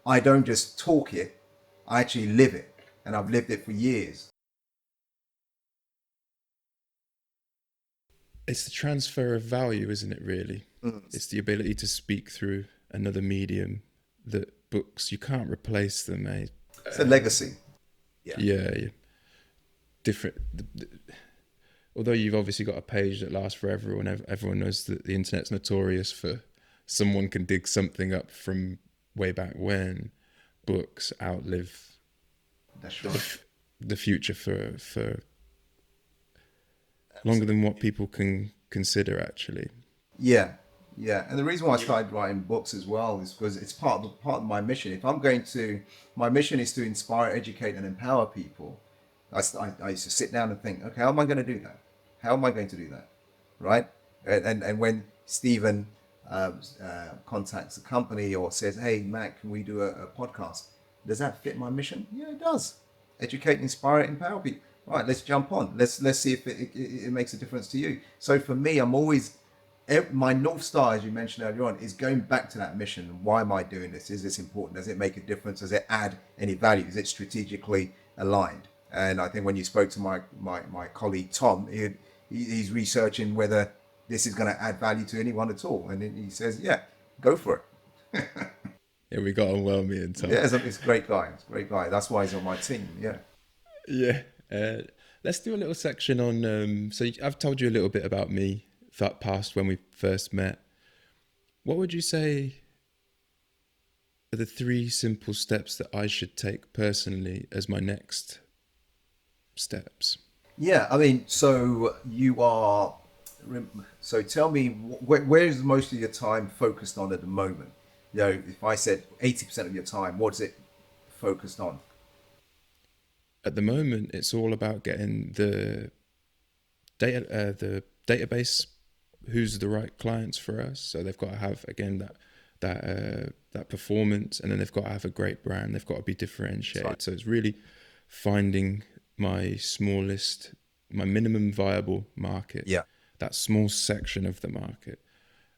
B: I don't just talk it, I actually live it. And I've lived it for years.
A: It's the transfer of value, isn't it, really? It's the ability to speak through another medium that books, you can't replace them, mate.
B: It's a legacy.
A: Yeah. Different. Although you've obviously got a page that lasts forever, and everyone knows that the internet's notorious for someone can dig something up from way back when. Books outlive
B: That's right.
A: the future for longer than what people can consider, actually.
B: Yeah. And the reason why I started writing books as well is because it's part of my mission. My mission is to inspire, educate, and empower people. I used to sit down and think, okay, how am I going to do that? How am I going to do that? Right? And when Stephen contacts a company or says, "Hey, Mac, can we do a podcast?" Does that fit my mission? Yeah, it does. Educate, inspire, empower people. Right, let's jump on. Let's see if it makes a difference to you. So for me, I'm always my North Star, as you mentioned earlier on, is going back to that mission. Why am I doing this? Is this important? Does it make a difference? Does it add any value? Is it strategically aligned? And I think when you spoke to my colleague Tom, he's researching whether this is going to add value to anyone at all. And he says, yeah, go for it.
A: Yeah, we got on well, me and Tom.
B: Yeah, it's a great guy. It's a great guy. That's why he's on my team. Yeah.
A: Yeah. Let's do a little section on, so I've told you a little bit about me that past when we first met. What would you say are the 3 simple steps that I should take personally as my next steps?
B: Yeah, I mean, so tell me, where is most of your time focused on at the moment? You know, if I said 80% of your time, what is it focused on?
A: At the moment, it's all about getting the database, who's the right clients for us. So they've got to have, again, that performance, and then they've got to have a great brand. They've got to be differentiated. Right. So it's really finding my minimum viable market.
B: Yeah.
A: That small section of the market.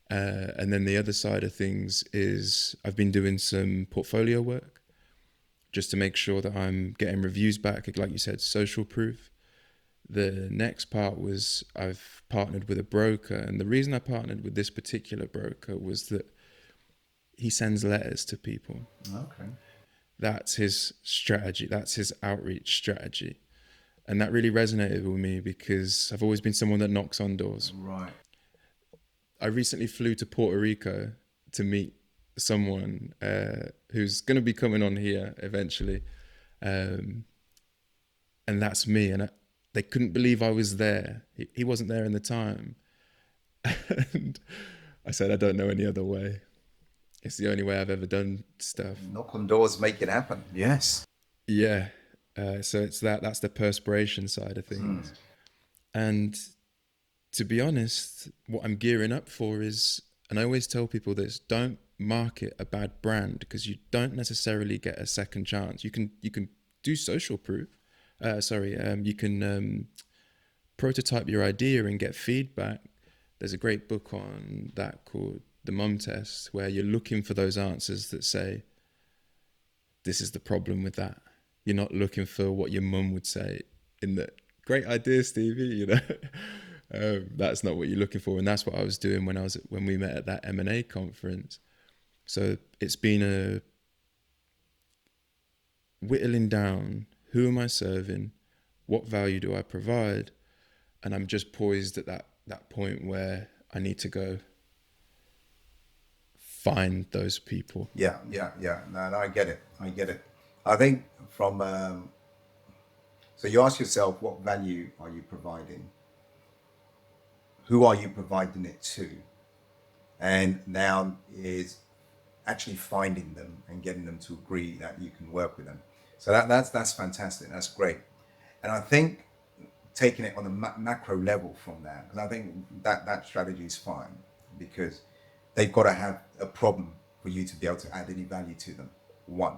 A: And then the other side of things is I've been doing some portfolio work just to make sure that I'm getting reviews back, like you said, social proof. The next part was I've partnered with a broker, and the reason I partnered with this particular broker was that he sends letters to people.
B: Okay.
A: That's his strategy. That's his outreach strategy. And that really resonated with me because I've always been someone that knocks on doors.
B: Right.
A: I recently flew to Puerto Rico to meet someone who's going to be coming on here eventually. And that's me. And they couldn't believe I was there. He wasn't there in the time. And I said, I don't know any other way. It's the only way I've ever done stuff.
B: Knock on doors, make it happen. Yes.
A: Yeah. So it's that's the perspiration side of things. And to be honest, what I'm gearing up for is, and I always tell people this, don't market a bad brand because you don't necessarily get a second chance. You can do social proof. You can prototype your idea and get feedback. There's a great book on that called The Mum Test, where you're looking for those answers that say, this is the problem with that. You're not looking for what your mum would say in the great idea, Stevie, that's not what you're looking for. And that's what I was doing when we met at that M&A conference. So it's been a whittling down, who am I serving? What value do I provide? And I'm just poised at that point where I need to go find those people.
B: Yeah. No, I get it. I think so you ask yourself, what value are you providing? Who are you providing it to? And now is actually finding them and getting them to agree that you can work with them. So that's fantastic. That's great. And I think taking it on a macro level from that, because I think that strategy is fine, because they've got to have a problem for you to be able to add any value to them. 1.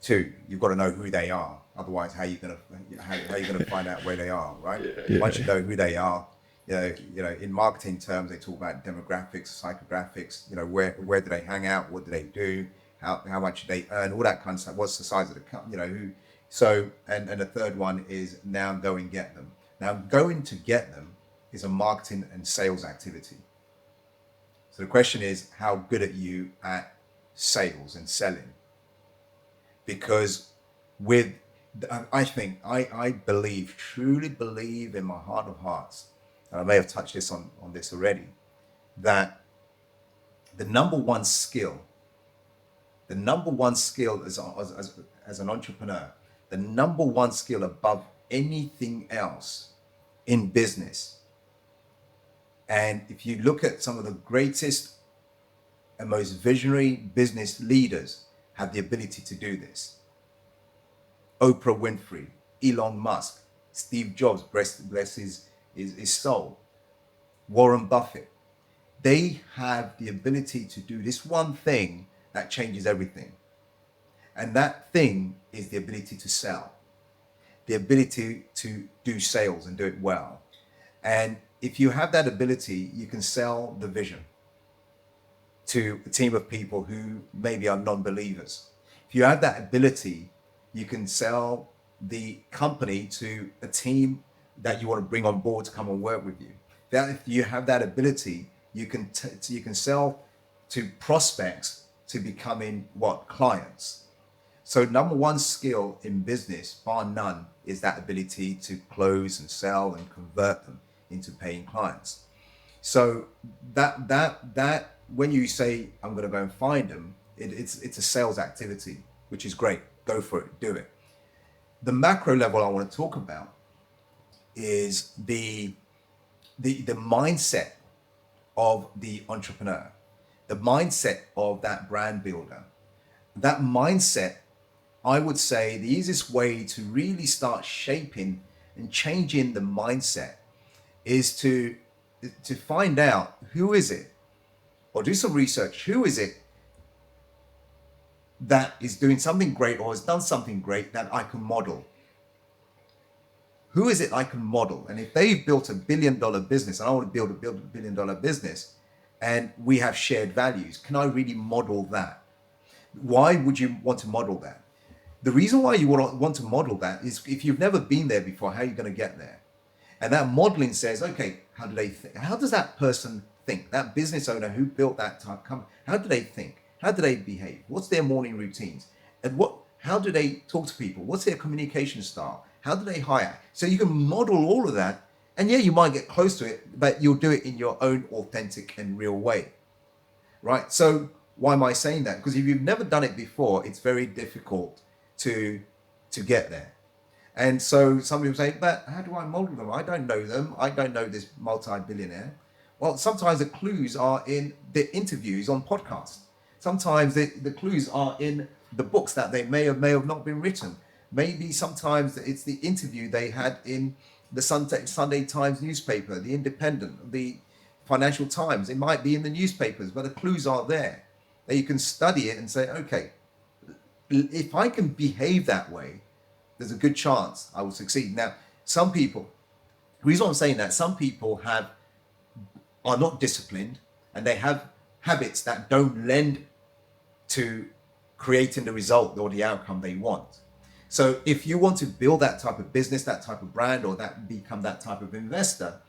B: 2, you've got to know who they are. Otherwise, how are you going to find out where they are, right?
A: Yeah.
B: Once you know who they are, you know, in marketing terms, they talk about demographics, psychographics. You know, where do they hang out? What do they do? How much do they earn? All that kind of stuff. What's the size of the company? You know, who? So, and the third one is now go and get them. Now, going to get them is a marketing and sales activity. So the question is, how good are you at sales and selling? Because I truly believe in my heart of hearts, and I may have touched this on this already, that the number one skill as an entrepreneur, the number one skill above anything else in business. And if you look at some of the greatest and most visionary business leaders have the ability to do this. Oprah Winfrey, Elon Musk, Steve Jobs, bless his soul, Warren Buffett. they have the ability to do this one thing that changes everything. And that thing is the ability to sell, the ability to do sales and do it well. And if you have that ability, you can sell the vision to a team of people who maybe are non-believers. If you have that ability, you can sell the company to a team that you want to bring on board to come and work with you. That if you have that ability, you can sell to prospects to becoming clients. So number one skill in business, bar none, is that ability to close and sell and convert them into paying clients. So that when you say I'm going to go and find them, it's a sales activity, which is great. Go for it, do it. The macro level I want to talk about is the mindset of the entrepreneur, the mindset of that brand builder. That mindset, I would say the easiest way to really start shaping and changing the mindset is to find out who is it, or do some research. Who is it that is doing something great or has done something great that I can model? Who is it I can model? And if they've built $1 billion business and I want to build a $1 billion business and we have shared values, can I really model that? Why would you want to model that? The reason why you want to model that is if you've never been there before, how are you going to get there? And that modeling says, okay, how do they think? How does that person think? That business owner who built that type company, how do they think? How do they behave? What's their morning routines? And how do they talk to people? What's their communication style? How do they hire? So you can model all of that. And yeah, you might get close to it, but you'll do it in your own authentic and real way, right? So why am I saying that? Because if you've never done it before, it's very difficult to get there. And so some people say, but how do I model them? I don't know them. I don't know this multi-billionaire. Well, sometimes the clues are in the interviews on podcasts. Sometimes the clues are in the books that they may have not been written. Maybe sometimes it's the interview they had in the Sunday Times newspaper, the Independent, the Financial Times. It might be in the newspapers, but the clues are there. That you can study it and say, okay, if I can behave that way, there's a good chance I will succeed. Now, some people, the reason I'm saying that, some people are not disciplined and they have habits that don't lend to creating the result or the outcome they want. So if you want to build that type of business, that type of brand, or become that type of investor,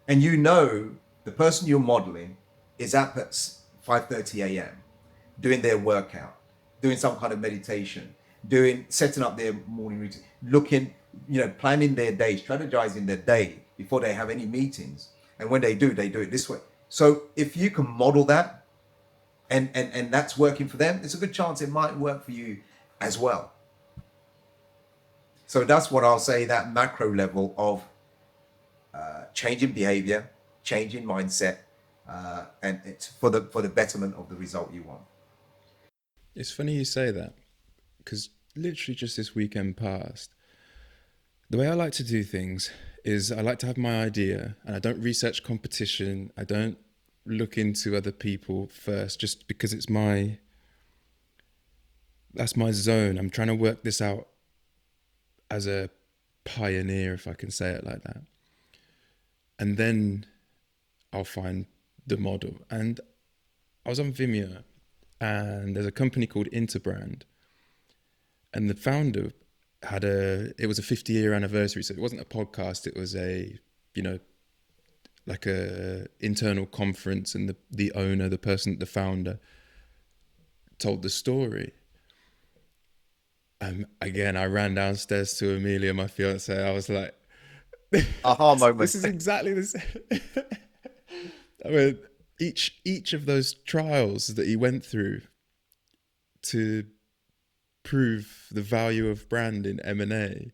B: and you know the person you're modeling is up at 5:30 a.m. doing their workout, doing some kind of meditation, setting up their morning routine, planning their day, strategizing their day before they have any meetings. And when they do it this way. So if you can model that and that's working for them, there's a good chance it might work for you as well. So that's what I'll say, that macro level of changing behavior, changing mindset, and it's for the betterment of the result you want.
A: It's funny you say that, because literally just this weekend past, the way I like to do things is I like to have my idea and I don't research competition. I don't look into other people first, just because that's my zone. I'm trying to work this out as a pioneer, if I can say it like that. And then I'll find the model. And I was on Vimeo, and there's a company called Interbrand, and the founder it was a 50-year anniversary. So it wasn't a podcast, it was like a internal conference, and the owner, the founder, told the story. Again, I ran downstairs to Amelia, my fiance. I was like,
B: aha moment.
A: This is exactly the same. I mean, each of those trials that he went through to prove the value of brand in M&A,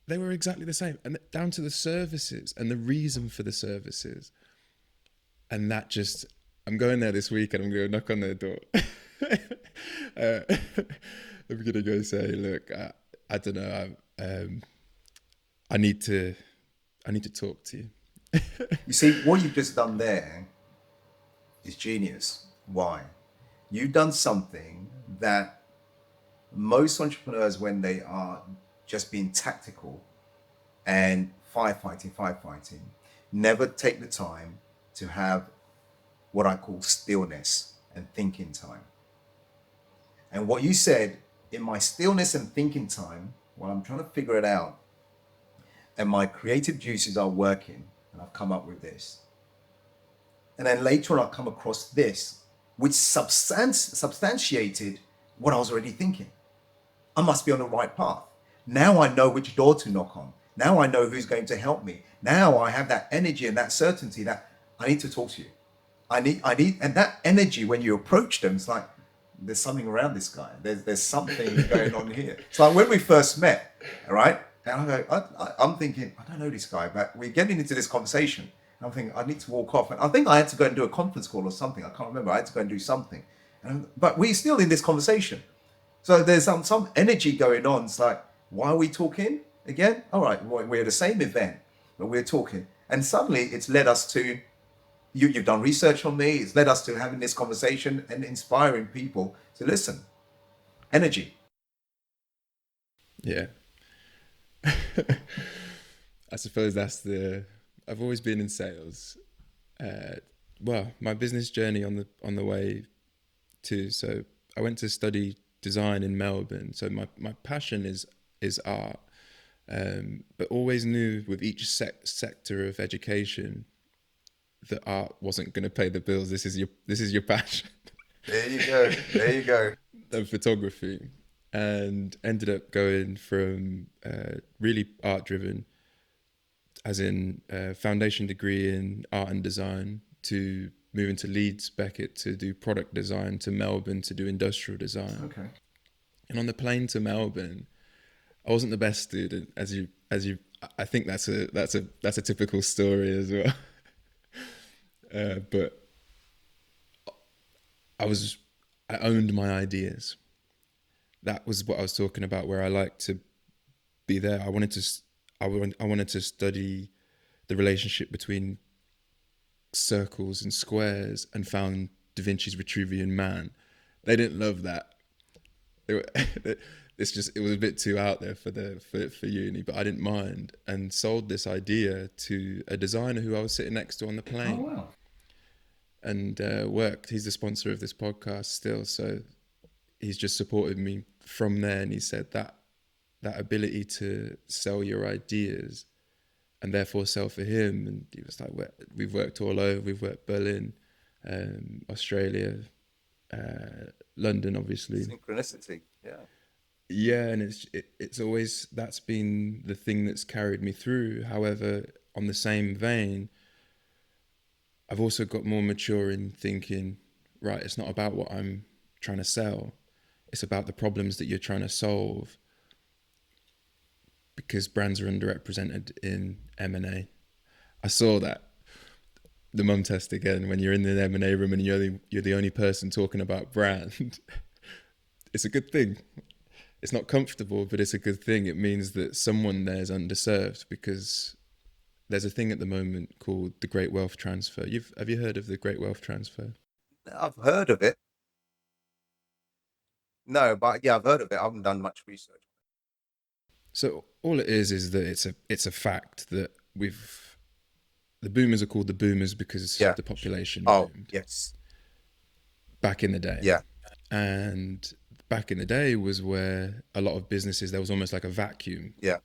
A: they were exactly the same, and down to the services and the reason for the services. And that I'm going there this week, and I'm going to knock on their door. I'm going to go say, look, I don't know, I need to talk to you.
B: You see, what you've just done there is genius. Why? You've done something that most entrepreneurs, when they are just being tactical and firefighting, never take the time to have what I call stillness and thinking time. And what you said, in my stillness and thinking time, while I'm trying to figure it out, and my creative juices are working, and I've come up with this. And then later on, I'll come across this, which substantiated what I was already thinking. I must be on the right path. Now I know which door to knock on. Now I know who's going to help me. Now I have that energy and that certainty that I need to talk to you. And that energy, when you approach them, it's like, there's something around this guy. There's something going on here. It's like when we first met, all right? And I'm thinking, I don't know this guy, but we're getting into this conversation. And I'm thinking, I need to walk off. And I think I had to go and do a conference call or something. I can't remember. I had to go and do something. But we're still in this conversation. So there's some energy going on. It's like, why are we talking again? All right, we're at the same event, but we're talking. And suddenly it's led us to, you've done research on me. It's led us to having this conversation and inspiring people to listen. Energy.
A: Yeah. I suppose I've always been in sales. Well, my business journey on the way too. So I went to study design in Melbourne. So my passion is art, but always knew with each sector of education that art wasn't going to pay the bills. This is your passion.
B: There you go.
A: Of photography, and ended up going from really art driven, as in foundation degree in art and design, to moving to Leeds, Beckett, to do product design, to Melbourne to do industrial design.
B: Okay.
A: And on the plane to Melbourne, I wasn't the best student, as you. I think that's a typical story as well. But I owned my ideas. That was what I was talking about, where I like to be there. I wanted to study the relationship between circles and squares, and found Da Vinci's Vitruvian Man. They didn't love that. It was a bit too out there for uni, but I didn't mind, and sold this idea to a designer who I was sitting next to on the plane.
B: Oh, wow.
A: And worked. He's the sponsor of this podcast still, so he's just supported me from there. And he said that ability to sell your ideas and therefore sell for him. And he was like, we've worked all over. We've worked Berlin, Australia, London, obviously.
B: Synchronicity, yeah.
A: Yeah, and it's always, that's been the thing that's carried me through. However, on the same vein, I've also got more mature in thinking, right, it's not about what I'm trying to sell. It's about the problems that you're trying to solve, because brands are underrepresented in M&A. I saw that, the mum test again, when you're in the M&A room and you're the only person talking about brand. It's a good thing. It's not comfortable, but it's a good thing. It means that someone there is underserved, because there's a thing at the moment called the Great Wealth Transfer. Have you heard of the Great Wealth Transfer?
B: I've heard of it. No, but yeah, I've heard of it. I haven't done much research.
A: So all it is that it's a fact that the boomers are called the boomers because the population boomed.
B: Yes.
A: Back in the day.
B: Yeah.
A: And back in the day was where a lot of businesses, there was almost like a vacuum.
B: Yeah.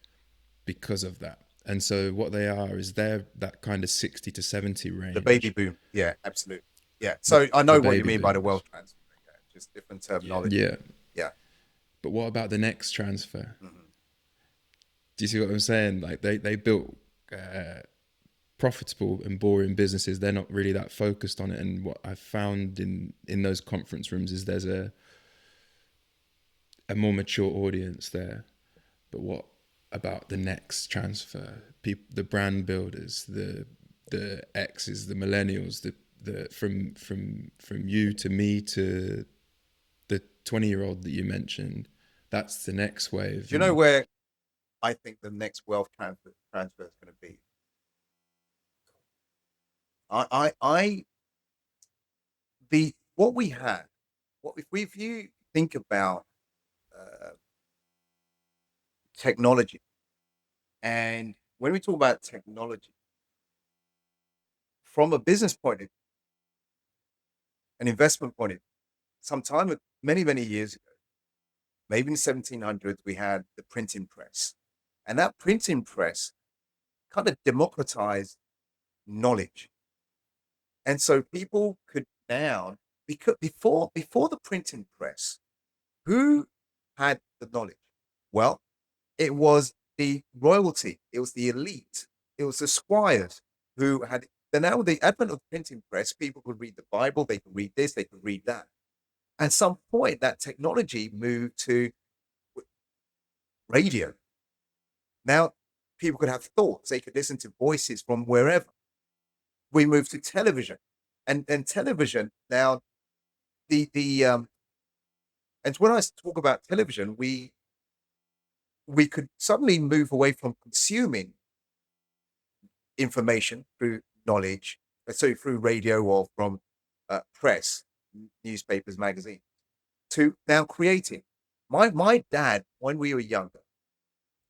A: Because of that. And so what they are is they're that kind of 60 to 70 range.
B: The baby boom. Yeah, absolutely. Yeah. So I know what you mean by the wealth transfer. Yeah, just different terminology.
A: Yeah.
B: Yeah.
A: But what about the next transfer?
B: Mm-hmm.
A: Do you see what I'm saying? Like they built profitable and boring businesses. They're not really that focused on it. And what I found in those conference rooms is there's a more mature audience there. But what about the next transfer? The brand builders, the X's, the millennials, the from you to me to the 20-year-old that you mentioned. That's the next wave.
B: Do you know where I think the next wealth transfer is going to be? I the what we had, what if you think about uh, technology, and when we talk about technology from a business point of view, an investment point of view, many years ago, maybe in the 1700s, we had the printing press, and that printing press kind of democratized knowledge, and so people could now, because before the printing press, who had the knowledge? Well, it was the royalty, it was the elite, it was the squires who had. Then now with the advent of the printing press, people could read the Bible, they could read this, they could read that. At some point, that technology moved to radio. Now people could have thoughts, they could listen to voices from wherever. We moved to television, and television now the and when I talk about television, we could suddenly move away from consuming information through knowledge, so through radio or from press, newspapers, magazines, to now creating. My dad, when we were younger,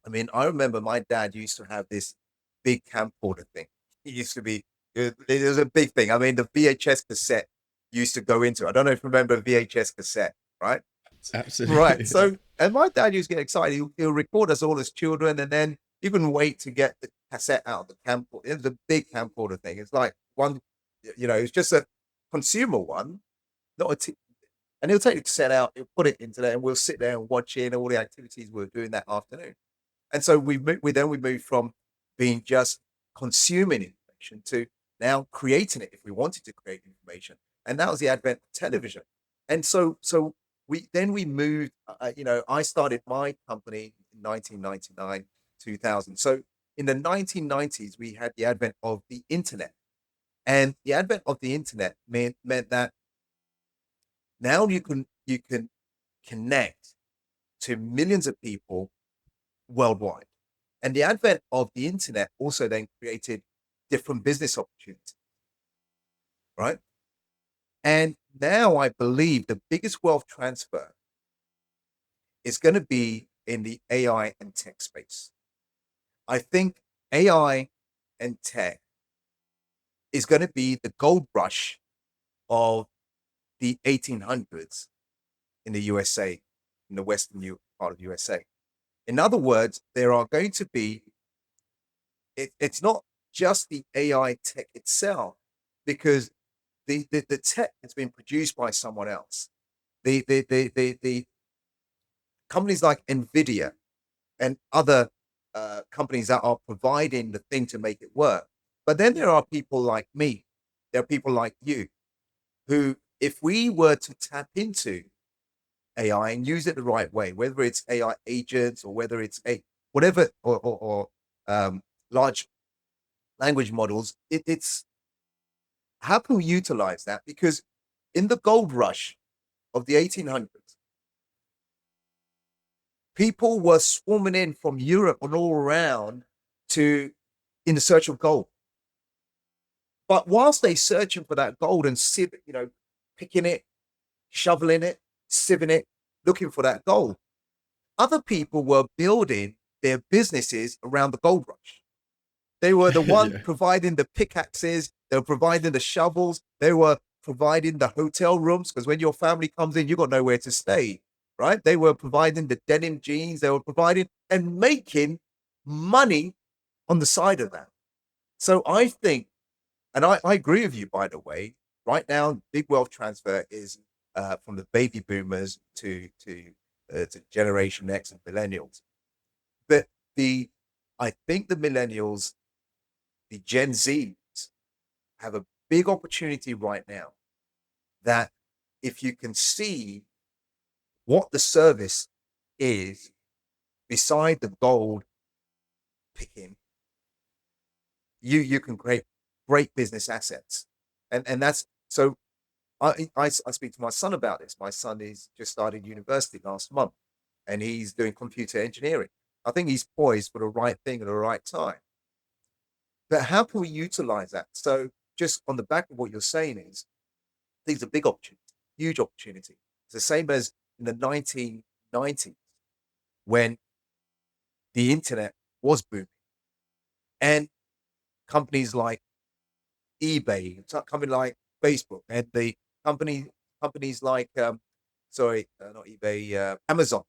B: I mean, I remember my dad used to have this big camcorder thing. It used to be, it was a big thing. I mean, the VHS cassette used to go into. I don't know if you remember VHS cassette, right? Right.
A: Absolutely.
B: So, and my dad used to get excited. He'll record us all as children, and then you can wait to get the cassette out of the camcorder. It was a big camcorder thing. It's like one, it's just a consumer one, not a. And he'll take the cassette out, he'll put it into there, and we'll sit there and watch it and all the activities we were doing that afternoon. And so we moved from being just consuming information to now creating it if we wanted to create information. And that was the advent of television. And so we moved. I started my company in 1999, 2000. So in the 1990s, we had the advent of the internet, and the advent of the internet meant that now you can connect to millions of people worldwide. And the advent of the internet also then created different business opportunities, right? And now I believe the biggest wealth transfer is going to be in the AI and tech space. I think AI and tech is going to be the gold rush of the 1800s in the USA, in the western part of USA. In other words, there are going to be, it's not just the AI tech itself, because the tech has been produced by someone else. The companies like NVIDIA and other companies that are providing the thing to make it work. But then there are people like me, there are people like you, who, if we were to tap into AI and use it the right way, whether it's AI agents or whether it's whatever or large language models, it's how can we utilize that? Because in the gold rush of the 1800s, people were swarming in from Europe and all around in the search of gold. But whilst they searching for that gold and picking it, shoveling it, sieving it, looking for that gold, other people were building their businesses around the gold rush. They were the ones
A: Yeah.
B: providing the pickaxes, they were providing the shovels, they were providing the hotel rooms, because when your family comes in, you got nowhere to stay, right? They were providing the denim jeans, they were providing and making money on the side of that. So I think, and I agree with you, by the way, right now, big wealth transfer is from the baby boomers to Generation X and millennials. But I think the millennials, the Gen Zs, have a big opportunity right now, that if you can see what the service is beside the gold picking, you can create great business assets. And that's so I speak to my son about this. My son is just started university last month, and he's doing computer engineering. I think he's poised for the right thing at the right time. But how can we utilize that? So just on the back of what you're saying is, these are big opportunity, huge opportunity. It's the same as in the 1990s when the internet was booming, and companies like eBay, company like Facebook, and the companies like not eBay, Amazon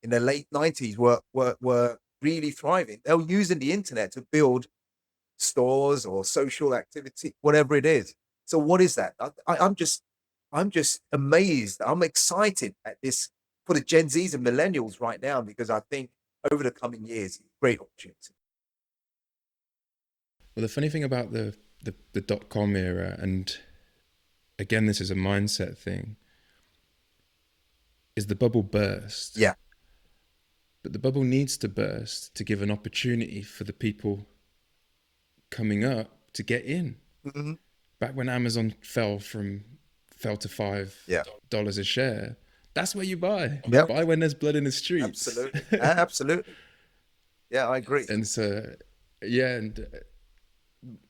B: in the late 90s were really thriving. They were using the internet to build stores or social activity, whatever it is. So what is that? I'm just amazed. I'm excited at this for the Gen Zs and millennials right now, because I think over the coming years, great opportunity.
A: Well, the funny thing about the dot-com era, and again, this is a mindset thing, is the bubble burst.
B: Yeah.
A: But the bubble needs to burst to give an opportunity for the people coming up to get in.
B: Mm-hmm.
A: Back when Amazon fell to $5 a share, that's where you buy.
B: Yep.
A: Buy when there's blood in the streets.
B: Absolutely. Absolutely. Yeah, I agree.
A: And so, yeah, and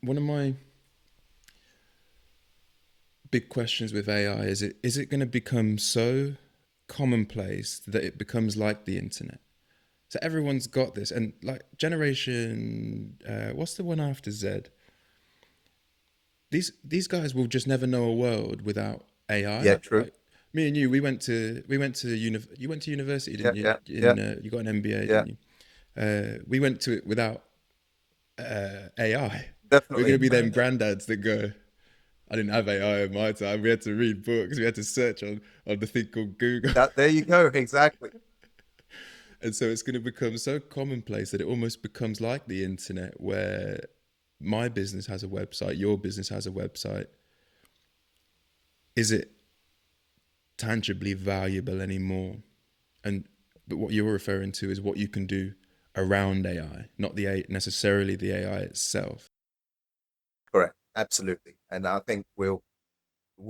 A: one of my big questions with AI is it going to become so commonplace that it becomes like the internet? So everyone's got this, and like generation, what's the one after Z? These guys will just never know a world without AI.
B: Yeah, true.
A: Like, me and you, you went to you went to university, didn't you?
B: Yeah.
A: You got an MBA,
B: Yeah.
A: didn't you? We went to it without AI.
B: Definitely.
A: We're gonna be them granddads that go, I didn't have AI in my time. We had to read books. We had to search on the thing called Google.
B: There you go. Exactly.
A: And so it's going to become so commonplace that it almost becomes like the internet, where my business has a website, your business has a website. Is it tangibly valuable anymore? But what you're referring to is what you can do around AI, not necessarily the AI itself.
B: Correct. Absolutely. And I think we'll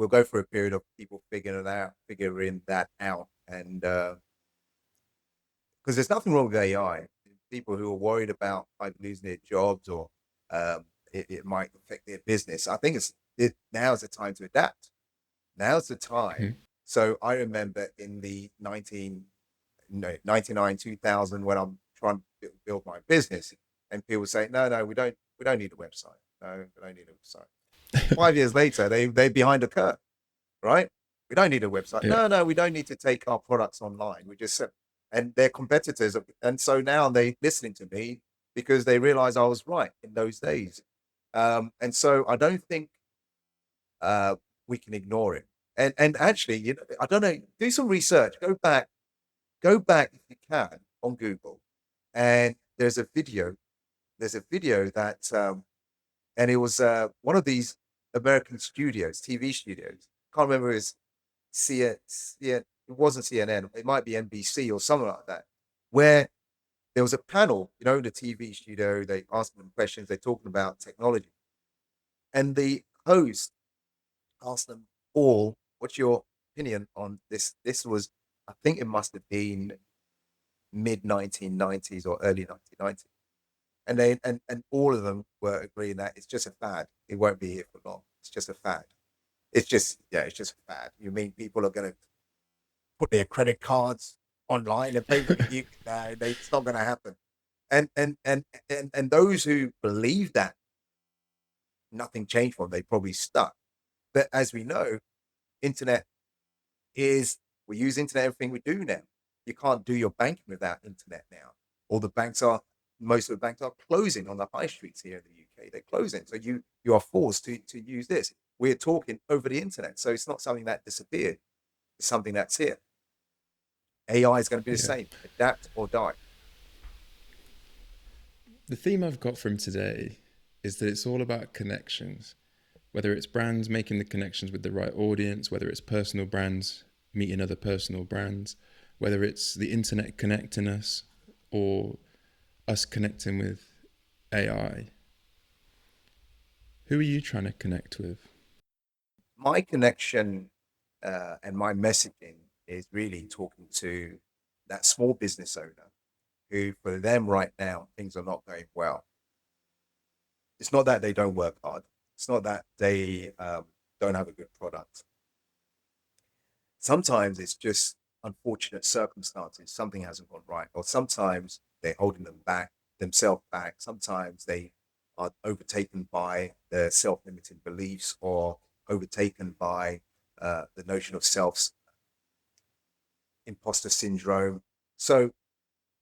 B: go through a period of people figuring that out, and because there's nothing wrong with AI. People who are worried about like losing their jobs, or it might affect their business. I think now's the time to adapt. Now's the time.
A: Mm-hmm.
B: So I remember in the 99, 2000, when I'm trying to build my business, and people say, no, we don't need a website. No, we don't need a website. 5 years later, they're behind the curve, right? We don't need a website.
A: Yeah.
B: No, we don't need to take our products online. We just and their competitors, and so now they're listening to me because they realize I was right in those days. And so I don't think we can ignore it. And actually, I don't know, do some research. Go back if you can on Google, and there's a video that and it was one of these American TV studios. Can't remember, it wasn't CNN. It might be NBC or something like that, where there was a panel, in the TV studio. They asked them questions. They're talking about technology, and the host asked them all, "What's your opinion on this?" This was, I think, it must have been mid 1990s or early 1990s. And and all of them were agreeing that it's just a fad. It won't be here for long. It's just a fad. It's just a fad. You mean people are going to put their credit cards online and pay with you? No, it's not going to happen. And those who believe that nothing changed for them, they probably stuck. But as we know, we use internet everything we do now. You can't do your banking without internet now. Most of the banks are closing on the high streets here in the UK. They're closing. So you are forced to use this. We're talking over the internet. So it's not something that disappeared. It's something that's here. AI is going to be the same. Adapt or die.
A: The theme I've got from today is that it's all about connections, whether it's brands making the connections with the right audience, whether it's personal brands meeting other personal brands, whether it's the internet connecting us or us connecting with AI. Who are you trying to connect with?
B: My connection and my messaging is really talking to that small business owner who, for them right now, things are not going well. It's not that they don't work hard. It's not that they don't have a good product. Sometimes it's just unfortunate circumstances. Something hasn't gone right, or sometimes they're holding themselves back. Sometimes they are overtaken by their self-limiting beliefs, or overtaken by the notion of imposter syndrome. So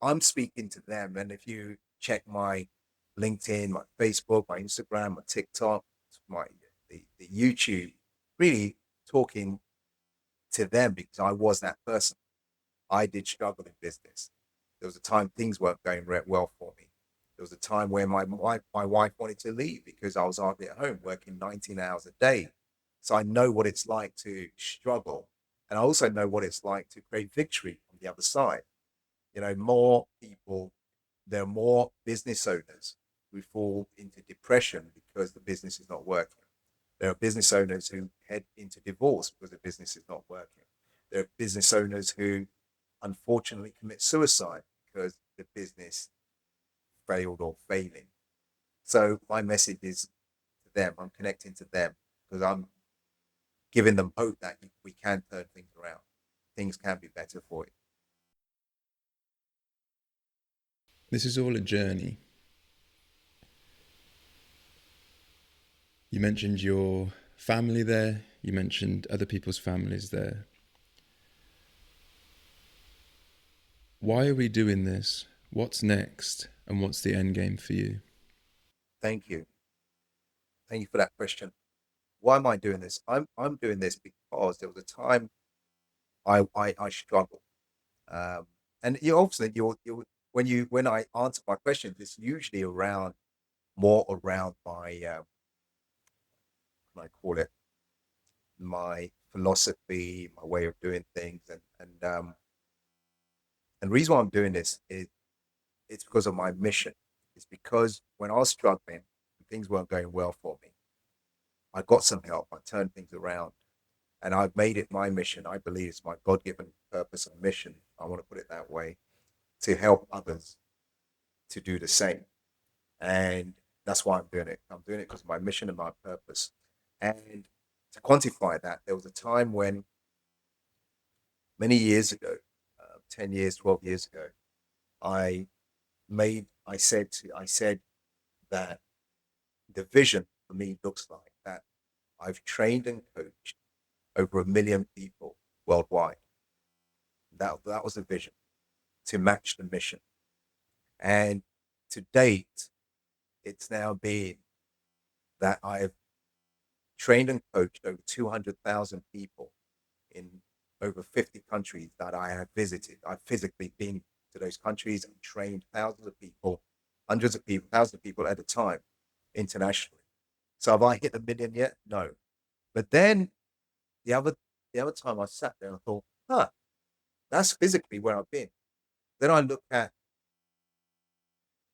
B: I'm speaking to them, and if you check my LinkedIn, my Facebook, my Instagram, my TikTok, the YouTube, really talking to them because I was that person. I did struggle in business. There was a time things weren't going well for me. There was a time where my wife wanted to leave because I was hardly at home working 19 hours a day. So I know what it's like to struggle. And I also know what it's like to create victory on the other side. You know, there are more business owners who fall into depression because the business is not working. There are business owners who head into divorce because the business is not working. There are business owners who unfortunately commit suicide because the business failed or failing. So my message is to them. I'm connecting to them because I'm giving them hope that we can turn things around. Things can be better for you.
A: This is all a journey. You mentioned your family there. You mentioned other people's families there. Why are we doing this? What's next? And what's the end game for you?
B: Thank you. Thank you for that question. Why am I doing this? I'm doing this because there was a time I struggled. And you obviously you when I answer my questions, it's usually more around my I call it my philosophy, my way of doing things, and the reason why I'm doing this is it's because of my mission. It's because when I was struggling, things weren't going well for me. I got some help. I turned things around, and I've made it my mission. I believe it's my God-given purpose and mission. I want to put it that way, to help others to do the same. And that's why I'm doing it. I'm doing it because of my mission and my purpose. And to quantify that, there was a time when many years ago, 10 years, 12 years ago, I I said that the vision for me looks like that I've trained and coached over 1 million people worldwide. That was the vision, to match the mission. And to date, it's now been that I've trained and coached over 200,000 people in over 50 countries that I have visited. I've physically been to those countries and trained thousands of people, hundreds of people, thousands of people at a time internationally. So have I hit 1 million yet? No. But then the other time I sat there and I thought, that's physically where I've been. Then I look at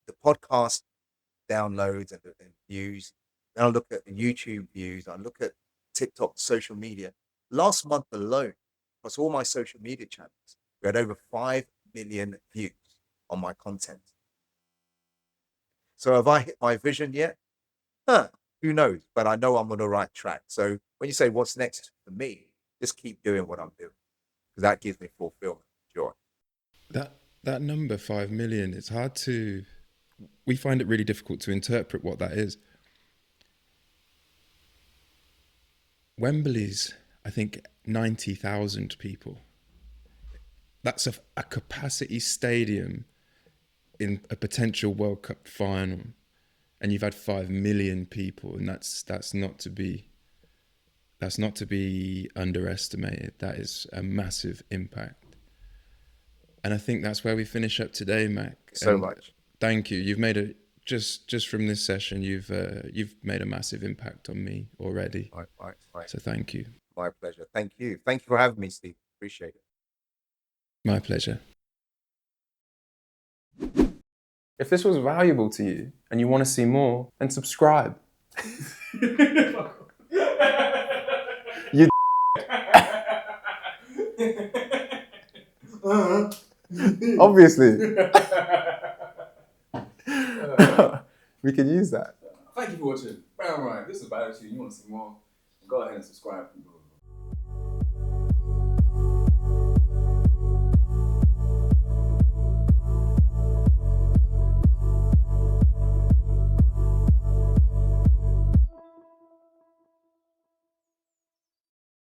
B: the podcast downloads and views. Then I look at the YouTube views. I look at TikTok, social media. Last month alone, across all my social media channels, we had over 5 million views on my content. So have I hit my vision yet? Who knows? But I know I'm on the right track. So when you say what's next for me, just keep doing what I'm doing, because that gives me fulfillment, joy.
A: That number 5 million, it's hard to, we find it really difficult to interpret what that is. Wembley's, I think, 90,000 people. That's a capacity stadium in a potential World Cup final, and you've had 5 million people, and that's not to be underestimated. That is a massive impact. And I think that's where we finish up today, Mac.
B: So much.
A: Thank you. You've made just from this session, you've made a massive impact on me already.
B: Right.
A: So thank you.
B: My pleasure. Thank you. Thank you for having me, Steve. Appreciate it.
C: My pleasure. If this was valuable to you and you want to see more, then subscribe. You obviously. We can use that.
D: Thank you for watching. Bam, right. This is Attitude. You want to see more? Go ahead and subscribe.